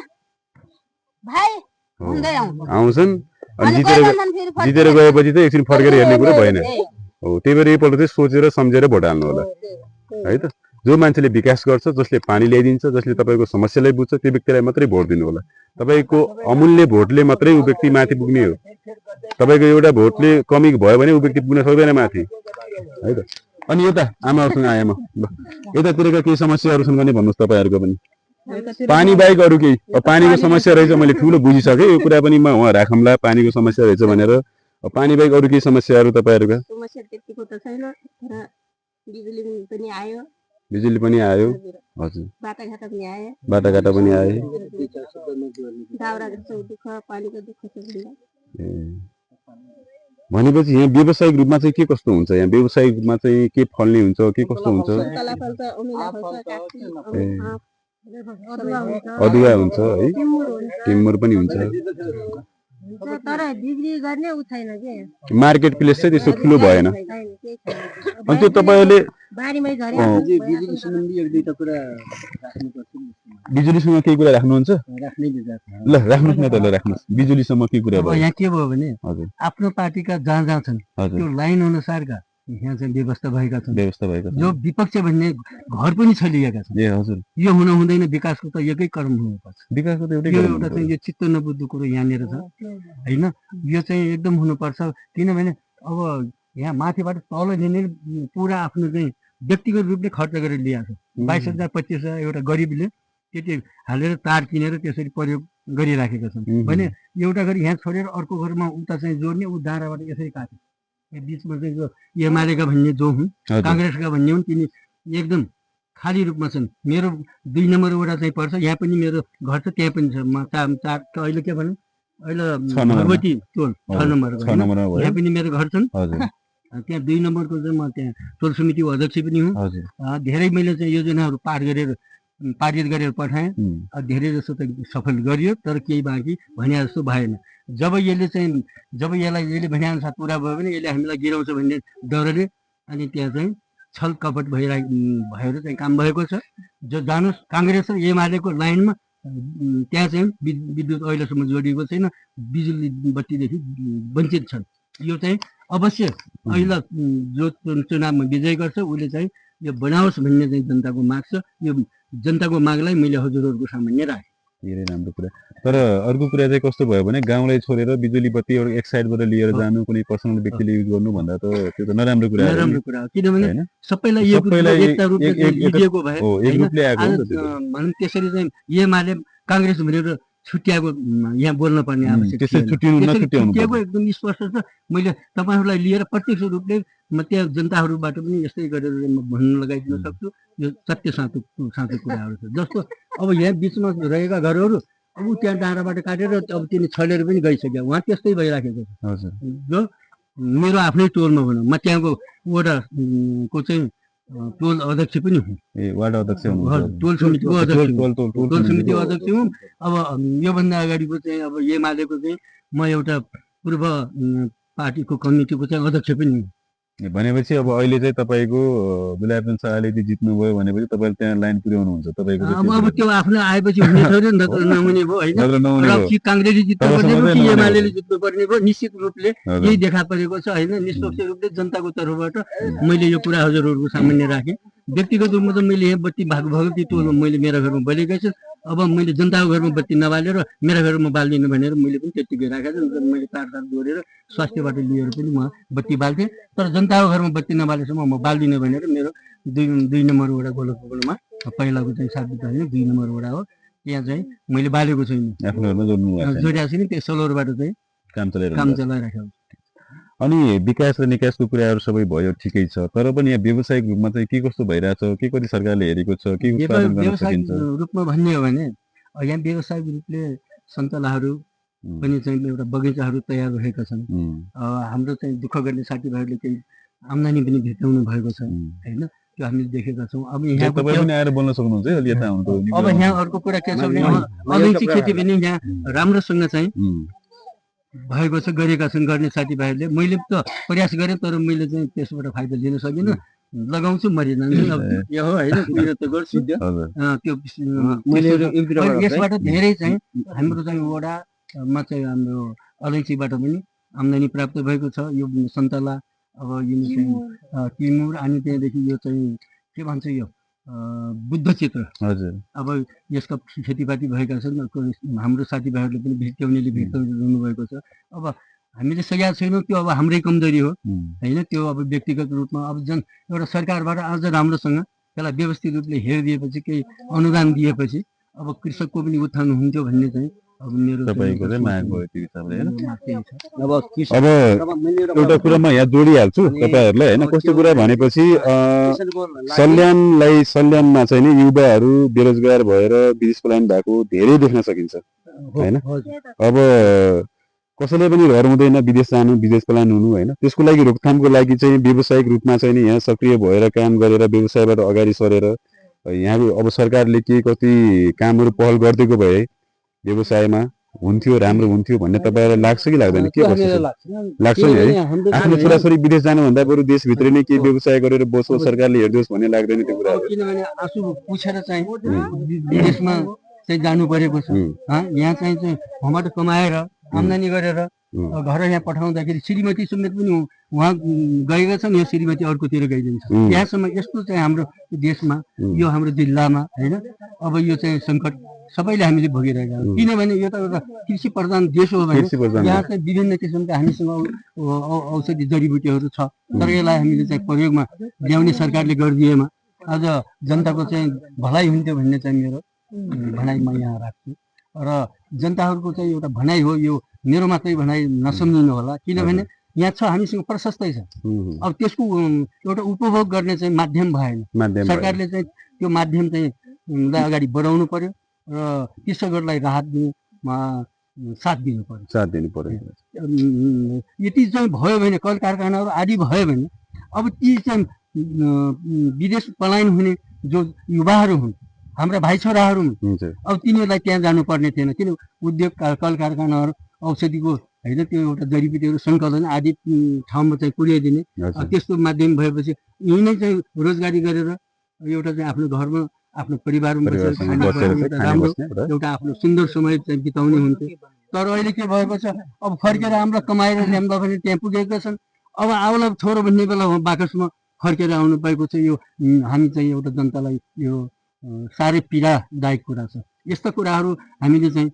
भाइ भन्दै आउँछन्, अनि जितेर गएपछि त एकछिन फर्केर हेर्ने कुरो भएन। हो त्यही भएर एकपल्ट चाहिँ सोचेर सम्झेर भोट हाल्नु होला है त। जो मान्छेले विकास गर्छ, जसले पानी ल्याइदिन्छ, जसले तपाईँको समस्यालाई बुझ्छ, त्यो व्यक्तिलाई मात्रै भोट दिनु होला। तपाईँको अमूल्य भोटले मात्रै ऊ व्यक्ति माथि पुग्ने हो। तपाईँको एउटा भोटले कमी भयो भने ऊ व्यक्ति पुग्न सक्दैन माथि है त। अनि यता आमाहरूसँग आएँ म, ल यतातिरका केही समस्याहरू छन् भने भन्नुहोस् तपाईँहरूको पनि। पानी बाहेक अरू केही? पानीको समस्या रहेछ मैले ठुलो बुझिसकेँ, यो कुरा पनि म उहाँ राखौँला, पानीको समस्या रहेछ भनेर। पानी बाहेक अरू केही समस्याहरू तपाईँहरूका? समस्या त्यतिको त छैन, तर बिजुली पनि आयो। बिजुली पनि आयो, हजुर। बाटाघाटा पनि आयो, बाटाघाटा पनि आए। दाउरा जस्तो दुःख, पानीको दुःख छ। भनेपछि यहाँ व्यावसायिक रूपमा चाहिँ के कस्तो हुन्छ? यहाँ व्यावसायिक रूपमा चाहिँ के फल्ने हुन्छ, के कस्तो हुन्छ? अदुवा हुन्छ है, टिम्बर पनि हुन्छ। तर बिक्री गर्ने उ छैन के, मार्केट प्लेस चाहिँ त्यस्तो ठुलो भएन। अनि त्यो तपाईँहरूले बारीमै झरे। बिजुली सम्बन्धी एक दुईटा कुरा राख्नुपर्छ। बिजुलीसँग केही कुरा राख्नुहुन्छ? राख्नै विचार छ। ल राख्नुहोस् न त, ल राख्नुहोस्। बिजुलीसम्म के कुरा अब भयो? यहाँ के भयो भने हजुर आफ्नो पार्टीका जहाँ जहाँ छन् हजुर, त्यो लाइन अनुसारका यहाँ चाहिँ व्यवस्था भएका छन्। व्यवस्था भएको छ। जो विपक्ष भन्ने घर पनि छलिएका छन्। ए हजुर, यो हुन हुँदैन, विकासको त एकै कर्म हुनुपर्छ। विकासको त एउटै यो गर्नु एउटा पर्छ। चाहिँ यो चित्त नबुझ्दो कुरो यहाँनिर छ होइन। यो चाहिँ एकदम हुनुपर्छ, किनभने अब यहाँ माथिबाट तल दिने पुरा आफ्नो चाहिँ व्यक्तिगत रूपले खर्च गरेर ल्याएको छ। 22,000 25,000 एउटा गरिबले त्यति हालेर तार किनेर त्यसरी प्रयोग गरिराखेका छन् भने एउटा घर यहाँ छोडेर अर्को घरमा उता चाहिँ जोड्ने, ऊ डाँडाबाट यसरी काट्यो। यो बिचमा चाहिँ जो एमालेका भन्ने जो हुन्, काङ्ग्रेसका भन्ने हुन्, तिनी एकदम खाली रूपमा छन्। मेरो 2 नम्बर वडा चाहिँ पर्छ, यहाँ पनि मेरो घर छ, त्यहाँ पनि छ। म चार अहिले के भनौँ, अहिले भगवती टोल 6 नम्बरको, यहाँ पनि मेरो घर छन्। त्यहाँ 2 नम्बरको चाहिँ म त्यहाँ टोल समितिको अध्यक्ष पनि हुँ। धेरै मैले चाहिँ योजनाहरू पारित गरेर पठाएँ। धेरै जस्तो त सफल गरियो, तर केही बाँकी भने जस्तो भएन। जब यसले भने अनुसार पुरा भयो भने यसले हामीलाई गिराउँछ भन्ने डरले अनि त्यहाँ चाहिँ छल कपट भएर चाहिँ काम भएको छ। जो जानुहोस् काङ्ग्रेस र एमालेको लाइनमा त्यहाँ चाहिँ विद्युत अहिलेसम्म जोडिएको छैन, बिजुली बत्तीदेखि वञ्चित छन्। यो चाहिँ अवश्य अहिले जो चुनावमा विजय गर्छ उसले चाहिँ यो बनाओस् भन्ने चाहिँ जनताको माग छ। यो जनताको मागलाई मैले हजुरहरूको सामान्य राखेँ। धेरै राम्रो कुरा। तर अर्को कुरा चाहिँ कस्तो भयो भने गाउँलाई छोडेर बिजुली बत्ती एक साइडबाट लिएर जानु, कुनै पर्सनल व्यक्तिले युज गर्नु भन्दा त त्यो त नराम्रो कुरा हो। नराम्रो कुरा हो, किनभने सबैलाई एकता रूपले लिएको भए भनौँ त्यसरी चाहिँ एमाले काङ्ग्रेस भनेर छुट्याएको यहाँ बोल्न पर्ने आवश्यक छुट्याएको एकदम स्पष्ट छ। मैले तपाईँहरूलाई लिएर प्रत्यक्ष रूपले म त्यहाँ जनताहरूबाट पनि यस्तै गरेर भन्न लगाइदिन सक्छु। यो सत्य साँचो कुराहरू छ। जस्तो अब यहाँ बिचमा रहेका घरहरू अब त्यहाँ डाँडाबाट काटेर अब तिनी छलेर पनि गइसक्यो, उहाँ त्यस्तै भइराखेको छ। जो मेरो आफ्नै टोलमा भनौँ, म त्यहाँको वडाको चाहिँ टोल अध्यक्ष पनि हुँ, वार्ड अध्यक्ष टोल समितिको अध्यक्ष हुँ। अब योभन्दा अगाडिको चाहिँ अब एमालेको चाहिँ म एउटा पूर्व पार्टीको कमिटीको चाहिँ अध्यक्ष पनि हुँ। भनेपछि अब अहिले चाहिँ तपाईँको बेलायतन शाहले जित्नुभयो भनेपछि तपाईँले त्यहाँ लाइन पुर्याउनुहुन्छ तपाईँको? अब त्यो आफ्नो आएपछि हुने थोरै नहुने भयो होइन। कि काङ्ग्रेसले जित्नुपर्ने भयो कि एमाले जित्नुपर्ने भयो, निश्चित रूपले यही देखा परेको छ होइन। निष्पक्ष रूपले जनताको तर्फबाट मैले यो कुरा हजुरहरूको सामान्य राखेँ। व्यक्तिगत रूपमा त मैले यहाँ बत्ती भगवती टोलमा मैले मेरो घरमा बलेकै छु। अब मैले जनताको घरमा बत्ती नबालेर मेरो घरमा बाल्दिनँ भनेर मैले पनि त्यत्तिकै राखेको छु। मैले तार जोडेर स्वास्थ्यबाट लिएर पनि म बत्ती बाल्थेँ, तर जनताको घरमा बत्ती नबालेसम्म म बाल्दिनँ भनेर मेरो 2 नम्बर वडा गोलकपुरमा पहिलाको चाहिँ 7 बिटा होइन 2 नम्बर वडा हो, त्यहाँ चाहिँ मैले बालेको छैन। आफ्नो घरमा जोडिएको छैन, त्यो सोलरबाट चाहिँ काम चलाइराखेको। अनि विकास र निकासको कुराहरू सबै भयो, ठिकै छ। तर पनि यहाँ व्यावसायिक रूपमा चाहिँ के कस्तो भइरहेछ, के कति सरकारले हेरेको छ, के उत्पादन गर्न सकिन्छ? रूपमा भन्ने हो भने यहाँ व्यावसायिक रूपले सन्तलाहरू पनि चाहिँ एउटा बगैँचाहरू तयार भएका छन्। हाम्रो चाहिँ दुःख गर्ने साथीभाइहरूले केही आम्दानी पनि भेटाउनु भएको छ होइन, त्यो हामीले देखेका छौँ। अब यहाँ आएर बोल्न सक्नुहुन्छ है, अलि यता आउनु। अब यहाँ अर्को कुरा के छ भने अलैँची खेती पनि यहाँ राम्रोसँग चाहिँ भएको छ, गरेका छन् गर्ने साथीभाइहरूले। मैले त प्रयास गरेँ, तर मैले चाहिँ त्यसबाट फाइदा लिन सकिनँ। लगाउँछु मरिजान्छु, अब यो हो होइन, कुरो त गर्छु। त्यो यसबाट धेरै चाहिँ हाम्रो चाहिँ वडामा चाहिँ हाम्रो अलैँचीबाट पनि आम्दानी प्राप्त भएको छ। यो सन्तला अब यिनी चाहिँ टिमुर अनि त्यहाँदेखि यो चाहिँ के भन्छ यो बुद्ध चित्र हजुर अब यसका खेतीपाती भएका छन् हाम्रो साथीभाइहरूले पनि भेट्याउनेले भेट्टाउनु भएको छ अब हामीले सकेका छैनौँ त्यो अब हाम्रै कमजोरी हो होइन त्यो अब व्यक्तिगत रूपमा अब एउटा सरकारबाट अझ राम्रोसँग त्यसलाई व्यवस्थित रूपले हेरिदिएपछि केही अनुदान दिएपछि अब कृषकको पनि उत्थान हुन्थ्यो भन्ने चाहिँ अब मेरो तपाईँको चाहिँ माग भयो त्यो हिसाबले होइन अब एउटा कुरा म यहाँ जोडिहाल्छु तपाईँहरूलाई होइन कस्तो कुरा भनेपछि सल्यानमा चाहिँ नि युवाहरू बेरोजगार भएर विदेश पलायन भएको धेरै देख्न सकिन्छ होइन अब कसैले पनि रहर हुँदैन विदेश जानु विदेश पलायन हुनु होइन त्यसको लागि रोकथामको लागि चाहिँ व्यावसायिक रूपमा चाहिँ नि यहाँ सक्रिय भएर काम गरेर व्यवसायबाट अगाडि सरेर यहाँ अब सरकारले के कति कामहरू पहल गरिदिएको भए व्यवसायमा हुन्थ्यो राम्रो हुन्थ्यो भन्ने तपाईँलाई लाग्छ कि लाग्दैन के लाग्छ नि है आफ्नो छोराछोरी विदेश जानुभन्दा बरु देशभित्र नै के व्यवसाय गरेर बसो सरकारले हेरिदियोस् भन्ने लाग्दैन त्यो कुरा किनभने आँसु पुछेर चाहिँ विदेशमा चाहिँ जानु परेको छ यहाँ चाहिँ उहाँबाट कमाएर आम्दानी गरेर घर यहाँ पठाउँदाखेरि श्रीमती समेत पनि उहाँ गएका छन् यो श्रीमती अर्कोतिर गइदिन्छ यहाँसम्म यस्तो चाहिँ हाम्रो देशमा यो हाम्रो जिल्लामा होइन अब यो चाहिँ सङ्कट सबैले हामीले भोगिरहेका छौँ किनभने यो त एउटा कृषि प्रधान देश हो भने यहाँ चाहिँ विभिन्न किसिमका हामीसँग औषधि जडीबुटीहरू छ तर यसलाई हामीले चाहिँ प्रयोगमा ल्याउने सरकारले गरिदिएमा आज जनताको चाहिँ भलाइ हुन्थ्यो भन्ने चाहिँ मेरो भनाइ म यहाँ राख्छु र जनताहरूको चाहिँ एउटा भनाइ हो यो मेरो मात्रै भनाइ नसम्झिनु होला किनभने यहाँ छ हामीसँग प्रशस्तै छ अब त्यसको एउटा उपभोग गर्ने चाहिँ माध्यम भएन सरकारले चाहिँ त्यो माध्यम चाहिँ अगाडि बढाउनु पर्यो र कृषकहरूलाई राहत दिनुमा साथ दिनु पर्यो यति चाहिँ भयो भने कल कारखानाहरू आदि भयो भने अब ती चाहिँ विदेश पलायन हुने जो युवाहरू हुन् हाम्रा भाइ छोराहरू हुन् अब तिनीहरूलाई त्यहाँ जानुपर्ने थिएन किन उद्योग कल कारखानाहरू औषधिको होइन त्यो एउटा जडीबुटीहरू सङ्कलन आदि ठाउँमा चाहिँ पुर्याइदिने त्यस्तो माध्यम भएपछि यही नै चाहिँ रोजगारी गरेर एउटा चाहिँ आफ्नो घरमा आफ्नो परिवारमा बसेर राम्रो एउटा आफ्नो सुन्दर समय चाहिँ बिताउने हुन्थ्यो तर अहिले के भएको छ अब फर्केर हाम्रा कमाएर ल्याउँदा पनि त्यहाँ पुगेका छन् अब आउला छोरो भन्ने बेला बाकसमा फर्केर आउनु पाएको छ यो हामी चाहिँ एउटा जनतालाई यो साह्रै पीडादायक कुरा छ यस्ता कुराहरू हामीले चाहिँ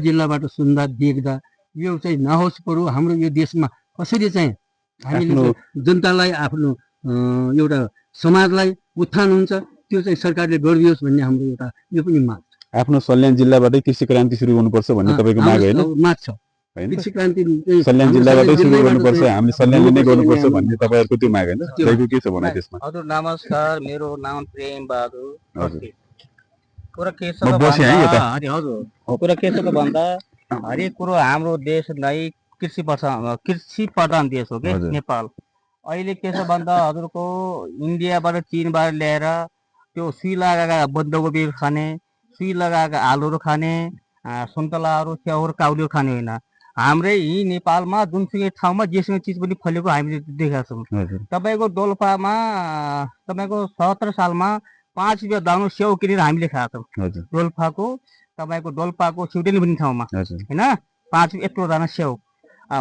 जिल्लाबाट सुन्दा देख्दा यो चाहिँ नहोस् बरु हाम्रो यो देशमा कसरी चाहिँ हामीले जनतालाई आफ्नो एउटा समाजलाई उत्थान हुन्छ त्यो चाहिँ सरकारले गरिदियोस् भन्ने हाम्रो एउटा यो पनि माग छ आफ्नो सल्यान जिल्लाबाटै कृषि क्रान्ति सुरु गर्नुपर्छ भन्ने तपाईँको माग होइन माग छ कृषि क्रान्ति सल्यान जिल्लाबाटै सुरु गर्नुपर्छ हामीले सल्यानले नै गर्नुपर्छ भन्ने तपाईँहरूको त्यो माग होइन तपाईँको के छ भनाइ त्यसमा हजुर नमस्कार मेरो नाम प्रेम बहादुर कुरा के छ भन्दा हरेक कुरो हाम्रो देश नै कृषि प्रधान देश हो कि नेपाल अहिले के छ भन्दा हजुरको इन्डियाबाट चीनबाट ल्याएर त्यो सुई लगाएका बन्दकोपीहरू खाने सुई लगाएका आलुहरू खाने सुन्तलाहरू च्याउहरू काउलीहरू खाने होइन हाम्रै यही नेपालमा जुनसुकै ठाउँमा जेसँग चिज पनि फलेको हामीले देखेका छौँ तपाईँको डोल्पामा तपाईँको 77 सालमा 5 रुपियाँ दाउनु स्याउ किनेर हामीले खाएका छौँ तपाईँको डोल्पाको सिउडेली भन्ने ठाउँमा होइन 5 रुपियाँ यत्रो दाना स्याउ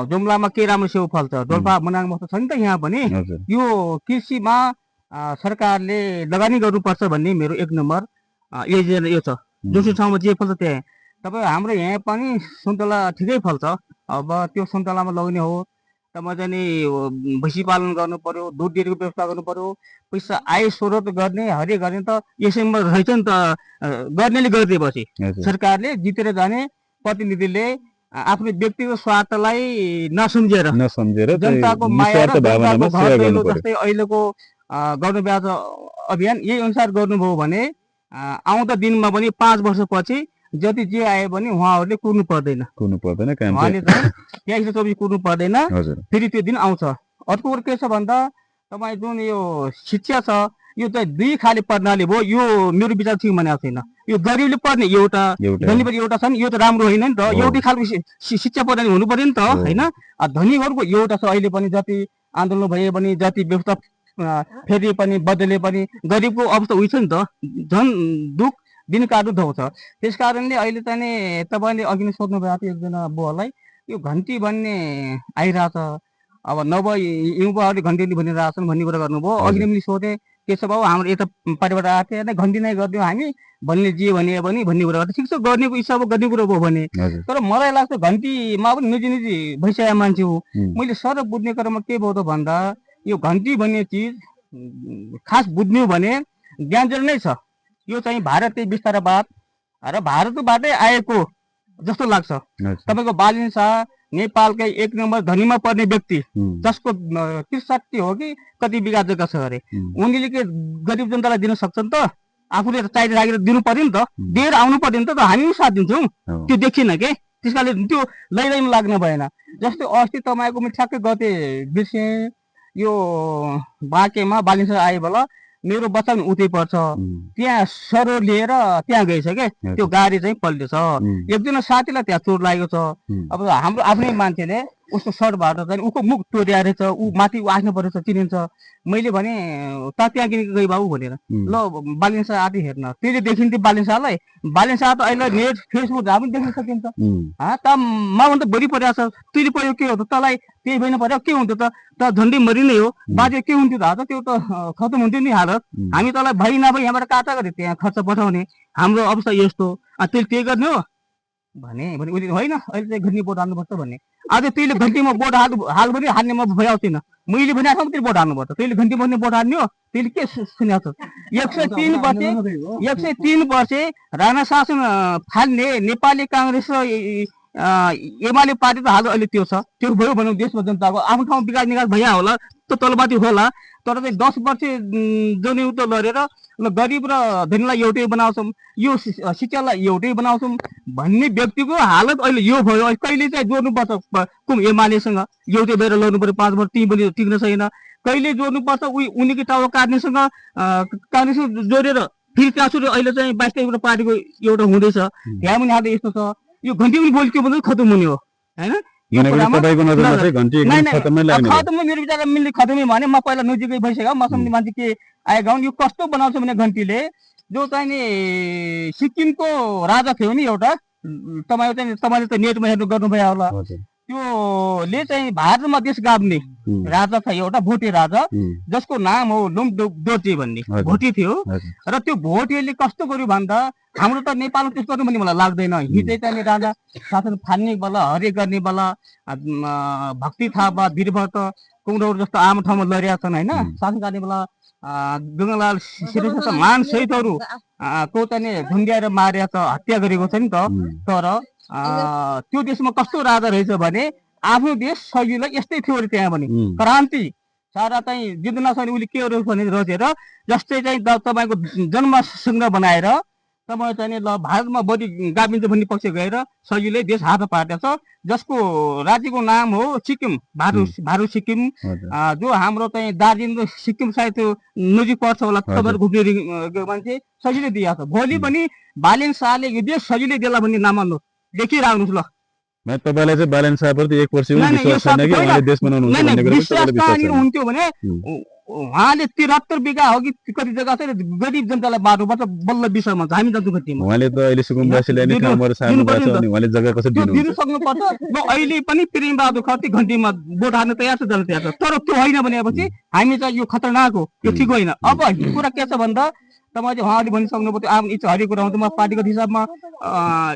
जुम्लामा के राम्रो स्याउ फल्छ डोल्पा मनाङ मस्तो छ नि त यहाँ पनि यो कृषिमा सरकारले लगानी गर्नुपर्छ भन्ने मेरो 1 नम्बर योजना यो छ जुनसुकै ठाउँमा जे फल्छ त्यहाँ तपाईँ हाम्रो यहाँ पनि सुन्तला ठिकै फल्छ अब त्यो सुन्तलामा लगाउने हो तपाईँ चाहिँ नि भैँसी पालन गर्नु पर्यो दुध डेरीको व्यवस्था गर्नु पर्यो पैसा आय स्रोत गर्ने हरेक गर्ने त यसैमा रहेछ नि त गर्नेले गरिदिएपछि सरकारले जितेर जाने प्रतिनिधिले आफ्नो व्यक्तिगत स्वार्थलाई नसम्झेर जनताको माया जस्तै अहिलेको गर्नु ब्याज अभियान यही अनुसार गर्नुभयो भने आउँदा दिनमा पनि 5 वर्षपछि जति जे आयो भने उहाँहरूले कुर्नु पर्दैन उहाँले चाहिँ 23-24 कुर्नु पर्दैन फेरि त्यो दिन आउँछ अर्को कुरो के छ भन्दा तपाईँ जुन यो शिक्षा छ यो चाहिँ 2 खाले प्रणाली भयो यो मेरो विचार ठिक भनेको छैन यो गरिबले पढ्ने एउटा धनी पनि एउटा छ नि यो त राम्रो होइन नि त एउटै खालको शिक्षा प्रणाली हुनु पर्यो नि त होइन धनीहरूको एउटा छ अहिले पनि जति आन्दोलन भए पनि जति व्यवस्था फेरि पनि बदले पनि गरिबको अवस्था उही छ नि त झन् दुःख दिन काट्नु धाउँछ त्यस कारणले अहिले चाहिँ तपाईँले अघि नै सोध्नु भएको थियो एकजना बुवालाई यो घन्टी भन्ने आइरहेछ अब नभए युवाहरूले घन्टी भनिरहेको छन् भन्ने कुरा गर्नुभयो। अघि नै मैले सोधेँ के छ बाबु हाम्रो यता पार्टीबाट आएको थियो घन्टी नै गरिदियो हामी भन्ने जे भने भन्ने कुरा गर्दा ठिक छ गर्नेको इच्छा गर्ने कुरा भयो भने। तर मलाई लाग्छ घन्टीमा पनि निजी निजी भइसकेको मान्छे हो। मैले सर बुझ्ने क्रममा के भयो त भन्दा यो घन्टी भन्ने चिज खास बुझ्ने हो भने ज्ञानजल नै छ। यो चाहिँ भारतीय विस्तारवाद र भारतबाटै आएको जस्तो लाग्छ। तपाईँको बालिन शाह नेपालकै 1 नम्बर धनीमा पर्ने व्यक्ति जसको 63 हो कि कति बिघा जग्गा छ अरे। उनीले के गरिब जनतालाई दिन सक्छन् त? आफूले चाहिने राखेर दिनु पर्यो नि त, दिएर आउनु पर्यो नि त। हामी पनि साथ दिन्छौँ, त्यो देखिन के। त्यस कारणले त्यो लैलैमा लाग्नु भएन। जस्तै अस्ति तपाईँको मैले ठ्याक्कै गते बिर्सेँ, यो बाँकेमा बालिन शाह आए बेला मेरो बच्चा पनि उतै पर्छ, त्यहाँ सरो लिएर त्यहाँ गएछ क्या। त्यो गाडी चाहिँ पल्टेछ। एकजना साथीलाई त्यहाँ चोट लागेको छ। अब हाम्रो आफ्नै मान्छेले उसको सर्टबाट चाहिँ उसको मुख तोड्या रहेछ, ऊ माथि आफ्नो परेछ चिनिन्छ। मैले भने त त्यहाँ किन गई बाबु भनेर, ल बालिन शाह आदि हेर्न त्यसले देखिन्थ्यो बालिन शाहलाई। बालिन शाह त अहिले नेट फेसबुक हामी देख्न सकिन्छ। त मभन्दा त बढी परिरहेको छ, तैँले पऱ्यो के हो त, तँलाई त्यही भएन पऱ्यो के हुन्थ्यो त झन्डै मरि नै हो। बाजे के हुन्थ्यो त त्यो त खतम हुन्थ्यो नि हालत। हामी तँलाई भइ नभई यहाँबाट काटा गरे त्यहाँ खर्च पठाउने, हाम्रो अवस्था यस्तो, त्यसले त्यही गर्ने हो भने उसले होइन अहिले चाहिँ घन्टी बोट हाल्नुपर्छ भन्ने। आज तैँले घन्टीमा बोट हाल पनि हाल्नेमा भइहाल्थेन। मैले भने ठाउँमा तैँले बोट हाल्नुपर्छ, तैँले घन्टी भन्ने बोट हाल्ने हो। तैँले के सुनेको छ? 103 वर्ष राणा शासन फाल्ने नेपाली काङ्ग्रेस र एमाले पार्टी त हाल अहिले त्यो छ। त्यो भयो भनौँ देशमा जनताको आफ्नो ठाउँ विकास निकास भइया होला त तलमाथि होला। तर चाहिँ 10 वर्ष जनयुद्ध लडेर गरिब र धनीलाई एउटै बनाउँछौँ, यो शिक्षालाई एउटै बनाउँछौँ भन्ने व्यक्तिको हालत अहिले यो भयो। कहिले चाहिँ जोड्नुपर्छ कुम एमालेसँग एउटै भएर लड्नु पर्यो 5 वर्ष, ती पनि टिक्न छैन। कहिले जोड्नुपर्छ उनीकै टाउको काट्नेसँग काङ्ग्रेस जोडेर फेरि त्यहाँसम्म अहिले चाहिँ 22 पार्टीको एउटा हुँदैछ। त्यहाँ पनि हाल यस्तो छ। यो घन्टी पनि बोल्यो भने खतम हुने हो होइन। खतम मेरो विचार मिल्ने खतमै भने म पहिला नजिकै भइसक्यो। मसँग मान्छे के आएको हुन्। यो कस्तो बनाउँछ भने घन्टीले जो चाहिँ नि सिक्किमको राजा थियो नि एउटा, तपाईँले त नेटमा हेर्नु गर्नुभयो होला, त्योले चाहिँ भारतमा देश गाभ्ने राजा छ एउटा भोटे राजा, जसको नाम हो लुम डोटे भन्ने भोटे थियो। र त्यो भोटेले कस्तो गर्यो भन्दा हाम्रो त नेपालमा त्यस्तो गर्नु भन्ने मलाई लाग्दैन। हिजै चाहिँ राजा शासन फाल्ने बेला हरे गर्ने बेला भक्ति थापा वीरभद्र कौरव जस्तो आम ठाउँमा लडेका छन् होइन। शासन गर्ने बेला गङ्गालाल श्रेष्ठ मान सहितहरू को चाहिँ ढुङ्ग्याएर मारेर त हत्या गरेको छ नि त। तर त्यो देशमा कस्तो राजा रहेछ भने आफ्नो देश सजिलो यस्तै थियो अरे त्यहाँ पनि क्रान्ति सारा चाहिँ जित्न नसक्ने उसले के गर्यो भने रचेर जस्तै चाहिँ तपाईँको जन्म सङ्घ बनाएर तपाईँ चाहिँ ल भारतमा बढी गाभिन्छ भन्ने पक्ष गएर सजिलै देश हात पारेको छ। जसको राज्यको नाम हो सिक्किम, भारत सिक्किम, जो हाम्रो चाहिँ दार्जिलिङ र सिक्किम सायद त्यो नजिक पर्छ होला। तपाईँहरू घुम्ने मान्छे सजिलै दिएको छ। भोलि पनि बालिन शाहले यो देश सजिलै देला भन्ने नमान्नु देखिरहनुहोस् ल। तपाईँलाई चाहिँ बालिन शाहप्रति 1% विश्वास छैन कि उहाँले देश बनाउनु हुन्छ भन्ने कुरा विश्वास कहाँनिर हुन्थ्यो भने उहाँले 73 बिघा हो कि कति जग्गा छ गरिब जनतालाई बाँड्नुपर्छ बल्ल विषयमा हामी जान्छौँ कतिमा। उहाँले त अहिले सुकुम्बासीलाई नै कामहरु सार्नु भएको छ अनि उहाँले जग्गा कसरी दिनु सक्नुपर्छ। म अहिले पनि प्रेम बहादुर खत्री घन्टीमा भोट हाल्न तयार छ, जान तयार छ। तर त्यो होइन भनेपछि हामी चाहिँ यो खतरनाक हो, यो ठिक होइन। अब कुरा के छ भन्दा तपाईँ चाहिँ उहाँले भनिसक्नु पर्यो आफ्नो इच्छा हरेक कुरा हुन्छ। म पार्टीको हिसाबमा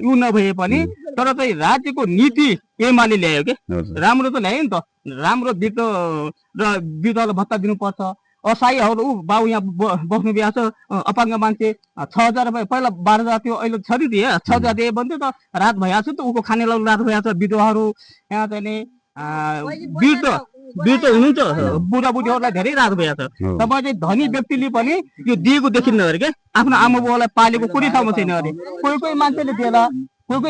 यो नभए पनि तर चाहिँ राज्यको नीति एमाले ल्यायो के राम्रो त ल्यायो नि त। राम्रो वित्त र विधवालाई भत्ता दिनुपर्छ। असहायहरू बाउ यहाँ बस्नु भ्या छ अपाङ्ग मान्छे 6000 रुपियाँ पहिला 12000 थियो, अहिले छ नि दिए 6000 दिए भन्थ्यो त रात भइहाल्छ त। उको खानेलाई रात भइहाल्छ। विधवाहरू यहाँ चाहिँ वृद्ध हुनुहुन्छ, बुढाबुढीहरूलाई धेरै रात भइहाल्छ। तपाईँ चाहिँ धनी व्यक्तिले पनि यो दिएको देखिन्न अरे क्या। आफ्नो आमा बाउलाई पालेको कुनै ठाउँमा छैन अरे। कोही कोही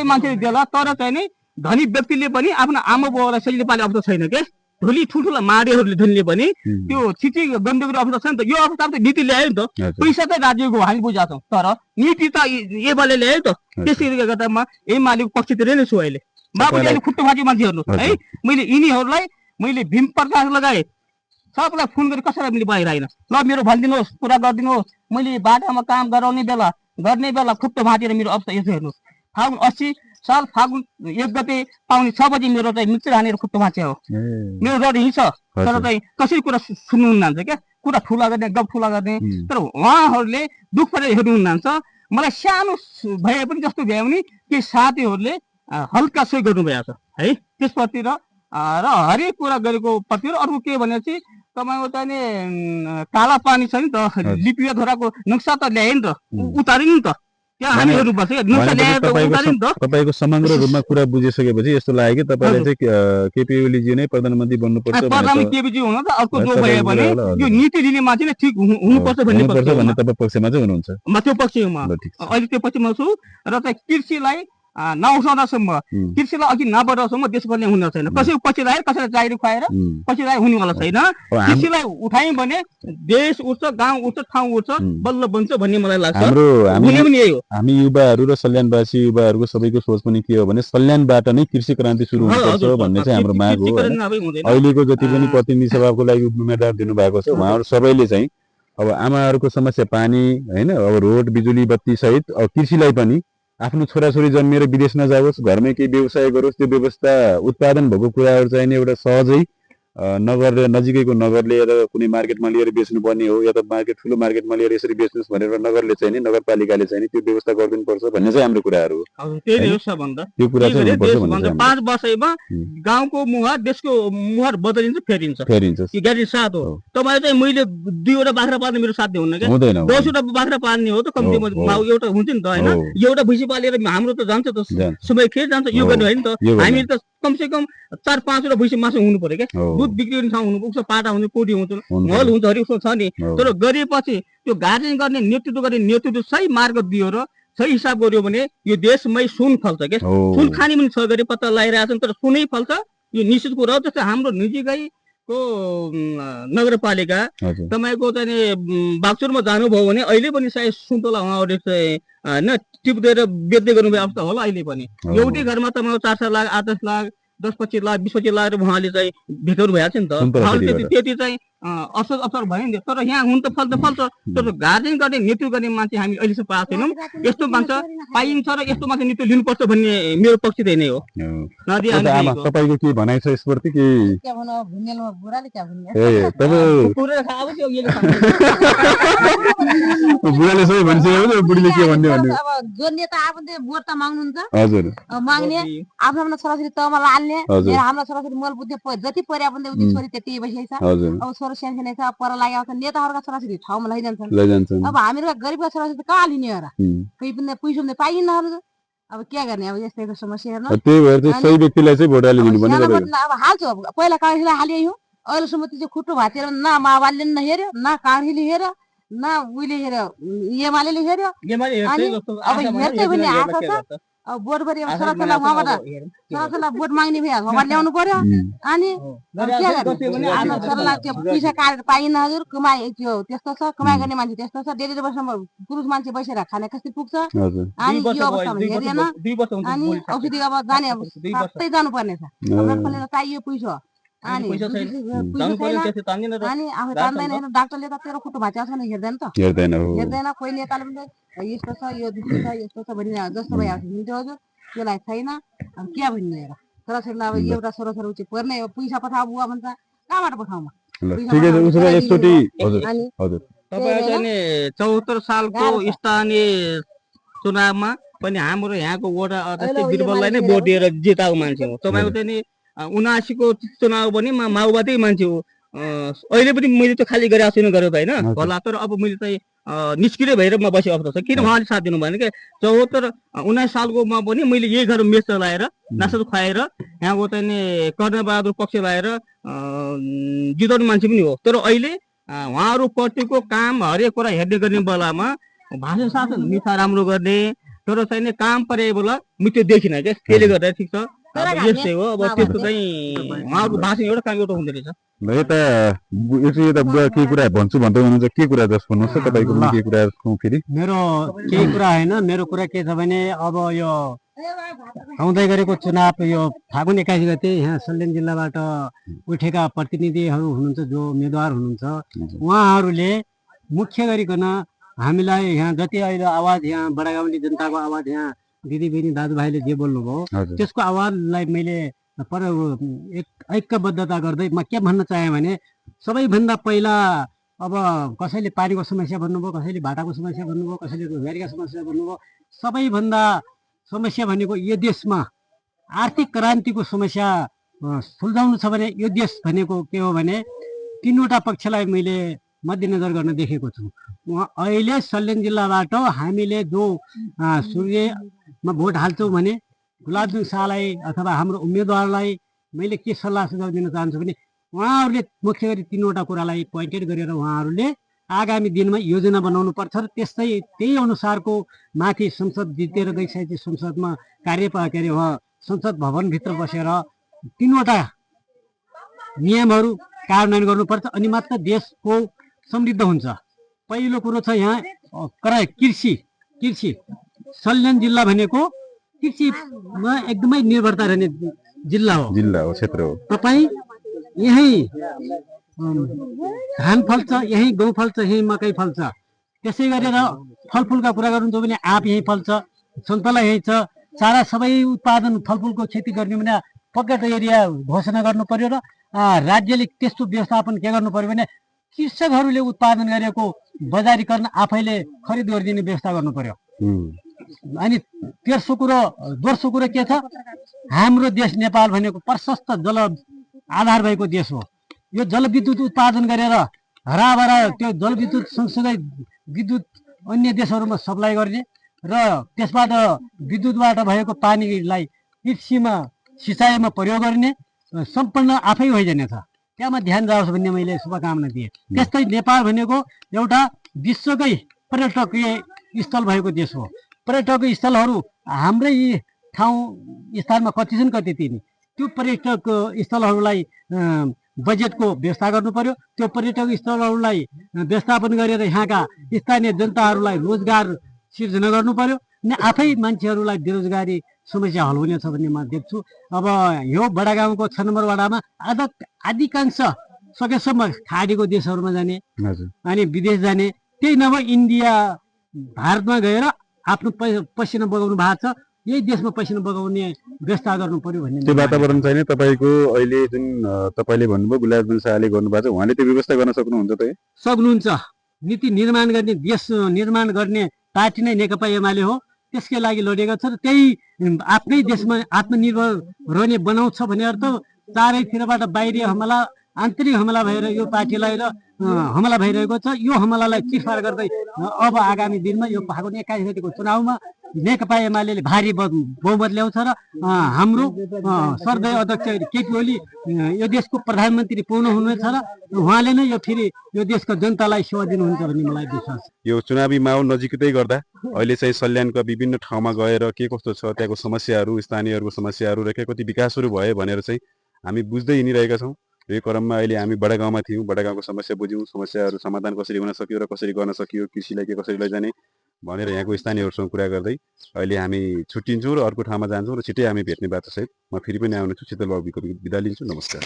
मान्छेले देला तर चाहिँ नि धनी व्यक्तिले पनि आफ्नो आमा बाउलाई सजिलै पाले अवस्था छैन के। ठुली ठुल्ठुला माडेहरूले धनीले पनि त्यो छिटी गण्डकी अवस्था छैन त। यो अवस्था त नीति ल्यायो नि त। पैसा त राज्यको हामी बुझाएको छौँ तर नीति त एमाले ल्यायो त। त्यसैले गर्दा म एमालेको पक्षतिर नै छु अहिले। म पनि अहिले खुट्टो फाटी मान्छे हेर्नु है। मैले यिनीहरूलाई मैले भीम प्रकाश लगाएँ, सबलाई फोन गरेर कसैलाई मैले पाइरहेन। ल मेरो भनिदिनुहोस्, पुरा गरिदिनुहोस्। मैले बाटामा काम गर्ने बेला खुट्टो भाँटेर मेरो अवस्था यसो हेर्नुहोस्। फागुन 80 साल फागुन 1 गते पाउने 6 बजी मेरो चाहिँ मिक्सर हानेर खुट्टो भाँचे हो मेरो रड हिँड्छ तर चाहिँ कसरी कुरा सुन्नुहुन्न क्या कुरा ठुला गर्ने गफ ठुला गर्ने तर उहाँहरूले दुःख परेर हेर्नुहुन्न मलाई सानो भए पनि जस्तो भए पनि केही साथीहरूले हल्का सही गर्नुभएको छ है त्यसप्रति र हरेक कुरा गरेको प्रति र अर्को के भने चाहिँ तपाईँको चाहिँ काला पानी छ नि त लिपिया धोराको नक्सा त ल्याए नि त उतार्यो नि त त्यहाँ हामी हेर्नुपर्छ नक्सा ल्याएर उतार्यो नि त तपाईँको समग्र रूपमा कुरा बुझिसकेपछि यस्तो लाग्यो कि तपाईँले चाहिँ केपी ओलीजी नै प्रधानमन्त्री बन्नुपर्छ प्रधानमन्त्री केपीजी हुनु त अर्को जो भयो भने यो नीति लिने मान्छे नै ठिक हुनुपर्छ भन्ने तपाईँ पक्षमा चाहिँ हुनुहुन्छ म त्यो पक्षमा अहिले त्यो पक्षमा छु र चाहिँ कृषिलाई नउठाउँदासम्म कृषिलाई अघि नबढाउँदासम्म देश बन्ने हुन छैन कसै पछि लगाएर कसैलाई जागिर खुवाएर पछि लगाएर हुनेवाला छैन कृषिलाई उठायौँ भने देश उठ्छ गाउँ उठ्छ ठाउँ उठ्छ बल्ल बन्छ भन्ने मलाई लाग्छ हामी युवाहरू र सल्यानवासी युवाहरूको सबैको सोच पनि के हो भने सल्यानबाट नै कृषि क्रान्ति सुरु हुनुपर्छ भन्ने चाहिँ हाम्रो माग हो अहिलेको जति पनि प्रतिनिधि सभाको लागि उम्मेदवार दिनुभएको छ उहाँहरू सबैले चाहिँ अब आमाहरूको समस्या पानी होइन अब रोड बिजुली बत्ती सहित अब कृषिलाई पनि आफ्नो छोराछोरी जन्मिएर विदेश नजाओस् घरमै केही व्यवसाय गरोस् त्यो व्यवस्था उत्पादन भएको कुराहरू चाहिँ एउटा सहजै नगरले नजिकैको नगरले या त कुनै मार्केटमा लिएर बेच्नुपर्ने हो या त ठुलो मार्केटमा लिएर यसरी बेच्नुहोस् भनेर नगरले चाहिँ नि नगरपालिकाले चाहिँ त्यो व्यवस्था गरिदिनुपर्छ भन्ने चाहिँ हाम्रो कुराहरू हो त्यो कुरा चाहिँ हुनुपर्छ भन्ने 5 वर्षमा गाउँको मुहार देशको मुहार बदलिन्छ फेरिन्छ यो ग्यारेन्टी साथ हो तपाईले चाहिँ मैले 2 वटा बाख्रा पाल्ने मेरो साथी हुन्न क्या 10 वटा बाख्रा पाल्ने हो त कम्तीमा एउटा हुन्छ नि त हैन एउटा भैँसी पालेर हाम्रो त जान्छ त समय खेर जान्छ यो गर्ने हैन त हामीले त कमसे कम 4-5 वटा भैँसी मासु हुनु पर्यो क्या दुध बिक्री गर्ने ठाउँ हुनु पुग्छ पाटा हुन्छ कोटी हुन्छ मल हुन्छ हरेक छ नि तर गरेपछि त्यो गार्जेन गर्ने नेतृत्व सही मार्ग दियो र सही हिसाब गर्यो भने यो देशमै सुन फल्छ क्या सुन खाने पनि छ गरी पत्ता लगाइरहेको छ तर सुनै फल्छ यो निश्चित कुरा हो जस्तै हाम्रो निजीको नगरपालिका तपाईँको चाहिँ बागचुरमा जानुभयो भने अहिले पनि सायद सुन्तला उहाँहरूले चाहिँ होइन टिप दिएर बेच्दै गर्नुभएको अवस्था होला अहिले पनि एउटै घरमा तपाईँको 4-4 लाख 8-10 लाख 10-25 लाख 20-25 लाख उहाँले चाहिँ भेटाउनु भएको छ नि त त्यति चाहिँ अवसर भयो नि तर यहाँ हुन त फल्छ तर गार्जेन गर्ने नेतृत्व गर्ने मान्छे हामी अहिलेसम्म पाएको छैनौँ यस्तो मान्छे पाइन्छ र यस्तो मान्छे नेतृत्व लिनुपर्छ भन्ने मेरो पक्ष त्यही नै हो तपाईँको के भनाइ छ यसप्रति कि बुढाले सबै भनिसक्यो बुढीले के भन्ने जो नेता आफूले भोट त माग्नुहुन्छ हजुर माग्ने आफ्नो छोराछोरी तमा लाल्ने हाम्रो छोराछोरी मल बुद्धि जति पर्या पनि उति छोरी त्यति बसेछ अब छोरो सानो छ पर लागेको छ नेताहरूका छोराछोरी ठाउँमा लैजान्छन् अब हामीहरू गरिबका छोराछोरी कहाँ लिने हो र कोही पनि पैसा पनि पाइन्न अब के गर्ने अब यस्तैको समस्या हेर्नु त्यही भएर चाहिँ सही व्यक्तिलाई चाहिँ भोट हाल्नु दिनु पर्ने अब हाल्छु पहिला काँग्रेसलाई हालियो अहिलेसम्म त्यो चाहिँ खुट्टो भाँचेर न माओवादीले नहेर्यो न काँग्रेसले हेर्यो न उहिले हेर्यो एमाले हेर्यो अब हेर्दै पनि आशा छ अब भोट गरे छोराछोरीलाई उहाँबाट भोट माग्ने भए घरमा ल्याउनु पर्यो अनि के गर्ने छोरालाई त्यो पैसा काटेर पाइन्न हजुर कमाइ त्यो त्यस्तो छ कमाइ गर्ने मान्छे त्यस्तो छ डेढ वर्षमा पुरुष मान्छे बसेर खाने कसरी पुग्छ अनि यो अवस्थामा हेरेन अनि औषधि अब जाने अब सबै जानुपर्ने छ चाहियो पैसा अनि आफू तान्दैन डाक्टरले त तेरो खुट्टो भाँच्यो भने हेर्दैन कोही नेताले पनि यस्तो छ यो दुःख छ यस्तो छ भनिरहेको जस्तो भइहाल्छ हुन्छ हजुर त्यसलाई छैन अब के भन्ने हेर छोराछोरीलाई अब एउटा छोराछोरी चाहिँ पर्ने पैसा पठाऊ बुवा भन्छ कहाँबाट पठाउँ अनि 74 सालको स्थानीय चुनावमा पनि हाम्रो यहाँको वडा अध्यक्ष बिरबललाई नै भोट दिएर जिताएको मान्छे हो तपाईँको चाहिँ 79 को चुनाव पनि माओवादी मान्छे हो अहिले पनि मैले त्यो खाली गरेको छुइनँ गरेको होइन होला तर अब मैले चाहिँ निष्क्रिय भएर म बसेको अवस्था छ किन उहाँले साथ दिनु भएन क्या 79 सालकोमा पनि मैले यही घर मेच चलाएर नास्ता खुवाएर यहाँको चाहिँ कर्णबहादुर पक्ष लगाएर जिताउने मान्छे पनि हो तर अहिले उहाँहरू प्रतिको काम हरेक कुरा हेर्ने गर्ने बेलामा भाषा शासन निशा राम्रो गर्ने तर चाहिँ काम परे बेला म त्यो देखिनँ क्या त्यसले गर्दा ठिक छ यस्तै हो अब त्यस्तो चाहिँ उहाँहरूको भाषा एउटा काम एउटा हुँदो रहेछ यता के कुरा भन्छु भन्दै हुनुहुन्छ के कुरा जस भन्नुहोस् त तपाईँको के कुरा फेरि मेरो केही कुरा होइन मेरो कुरा के छ भने अब यो आउँदै गरेको चुनाव यो फागुन 21 गते यहाँ सल्यान जिल्लाबाट उठेका प्रतिनिधिहरू हुनुहुन्छ जो उम्मेदवार हुनुहुन्छ उहाँहरूले मुख्य गरिकन हामीलाई यहाँ जति अहिले आवाज यहाँ बडागाउँले जनताको आवाज यहाँ दिदीबहिनी दाजुभाइले जे बोल्नुभयो हजुर त्यसको आवाजलाई मैले पर ऐक्यबद्धता गर्दै म के भन्न चाहेँ भने सबैभन्दा पहिला अब कसैले पानीको समस्या भन्नुभयो, कसैले बाटाको समस्या भन्नुभयो, कसैले रोजगारीका समस्या भन्नुभयो। सबैभन्दा समस्या भनेको यो देशमा आर्थिक क्रान्तिको समस्या सुल्झाउनु छ भने यो देश भनेको के हो भने 3वटा पक्षलाई मैले मध्यनजर गर्न देखेको छु। अहिले सल्यान जिल्लाबाट हामीले जो सूर्यमा भोट हाल्छौँ भने गुलाबजङ शाहलाई अथवा हाम्रो उम्मेदवारलाई मैले के सल्लाह सुझाव दिन चाहन्छु भने उहाँहरूले मुख्य गरी 3वटा कुरालाई पोइन्टेड गरेर उहाँहरूले आगामी दिनमा योजना बनाउनु पर्छ र त्यही अनुसारको माथि संसद जितेर गइसकेपछि संसदमा के अरे संसद भवनभित्र बसेर 3वटा नियमहरू कार्यान्वयन गर्नुपर्छ अनि मात्र देशको समृद्ध हुन्छ। पहिलो कुरो छ यहाँ कृषि। सल्यान जिल्ला भनेको कृषिमा एकदमै निर्भरता रहने जिल्ला हो क्षेत्र हो। तपाईँ यहीँ धान फल्छ, यहीँ गहुँ फल्छ, यहीँ मकै फल्छ। त्यसै गरेर फलफुलका कुरा गर्नुहुन्छ भने आँप यहीँ फल्छ, सन्तोला यहीँ छ। सारा सबै उत्पादन फलफुलको खेती गर्ने भने पकेट एरिया घोषणा गर्नु पर्यो र राज्यले त्यस्तो व्यवस्थापन के गर्नु पर्यो भने कृषकहरूले उत्पादन गरेको बजारीकरण आफैले खरिद गरिदिने व्यवस्था गर्नु पर्यो। अनि दोस्रो कुरो के छ, हाम्रो देश नेपाल भनेको प्रशस्त जल आधार भएको देश हो। यो जलविद्युत उत्पादन गरेर हराभरा त्यो जलविद्युत सँगसँगै विद्युत अन्य देशहरूमा सप्लाई गर्ने र त्यसबाट विद्युतबाट भएको पानीलाई कृषिमा सिँचाइमा प्रयोग गर्ने सम्पन्न आफै भइजानेछ। त्यहाँमा ध्यान जाओस् भन्ने मैले शुभकामना दिएँ। त्यस्तै नेपाल भनेको एउटा विश्वकै पर्यटकीय स्थल भएको देश हो। पर्यटक स्थलहरू हाम्रै ठाउँ स्थानमा कति छन् कति तिनी, त्यो पर्यटक स्थलहरूलाई बजेटको व्यवस्था गर्नु पर्यो। त्यो पर्यटक स्थलहरूलाई व्यवस्थापन गरेर यहाँका स्थानीय जनताहरूलाई रोजगार सिर्जना गर्नु पर्यो अनि आफै मान्छेहरूलाई बेरोजगारी समस्या हल हुनेछ भन्ने म देख्छु। अब यो बडागाउँको 6 नम्बर वडामा अधिकांश सकेसम्म खाडीको देशहरूमा जाने अनि विदेश जाने, त्यही नभए इन्डिया भारतमा गएर आफ्नो पसिना बगाउनु भएको छ। यही देशमा पसिना बगाउने व्यवस्था गर्नु पर्यो भन्ने त्यो वातावरण चाहिँ तपाईको अहिले जुन तपाईले भन्नुभयो गुलाबजङ शाहले गर्नुभएको छ, उहाँले त्यो व्यवस्था गर्न सक्नुहुन्छ त? सक्नुहुन्छ। नीति निर्माण गर्ने, देश निर्माण गर्ने पार्टी नै नेकपा एमाले हो। त्यसकै लागि लडेको छ र त्यही आफ्नै देशमा आत्मनिर्भर रहने बनाउँछ भनेर त चारैतिरबाट बाहिरी हमला आन्तरिक हमला भएर यो पार्टीलाई र हमला भइरहेको छ। यो हमलालाई चिरफार गर्दै अब आगामी दिनमा यो फागुन 21 गतिको चुनावमा नेकपा एमाले भारी बहुमत ल्याउँछ र हाम्रो सर्दै अध्यक्ष केपी ओली यो देशको प्रधानमन्त्री पूर्ण हुनेछ र उहाँले नै यो फेरि यो देशको जनतालाई सेवा दिनुहुन्छ भन्ने मलाई विश्वास छ। यो चुनावी माहौल नजिकै गर्दा अहिले चाहिँ सल्यानका विभिन्न ठाउँमा गएर के कस्तो छ, त्यहाँको समस्याहरू, स्थानीयहरूको समस्याहरू र के कति विकासहरू भयो भनेर चाहिँ हामी बुझ्दै हिँडिरहेका छौँ। यो क्रममा अहिले हामी बडागाउँमा थियौँ, बडागाउँको समस्या बुझ्यौँ, समस्याहरू समाधान कसरी हुन सक्यो र कसरी गर्न सकियो, कृषिलाई के कसरी लैजाने भनेर यहाँको स्थानीयहरूसँग कुरा गर्दै अहिले हामी छुट्टिन्छौँ र अर्को ठाउँमा जान्छौँ र छिट्टै हामी भेट्ने बाटो सहित म फेरि पनि आउनेछु। शीतल बाबुको बिदा लिन्छु। नमस्कार।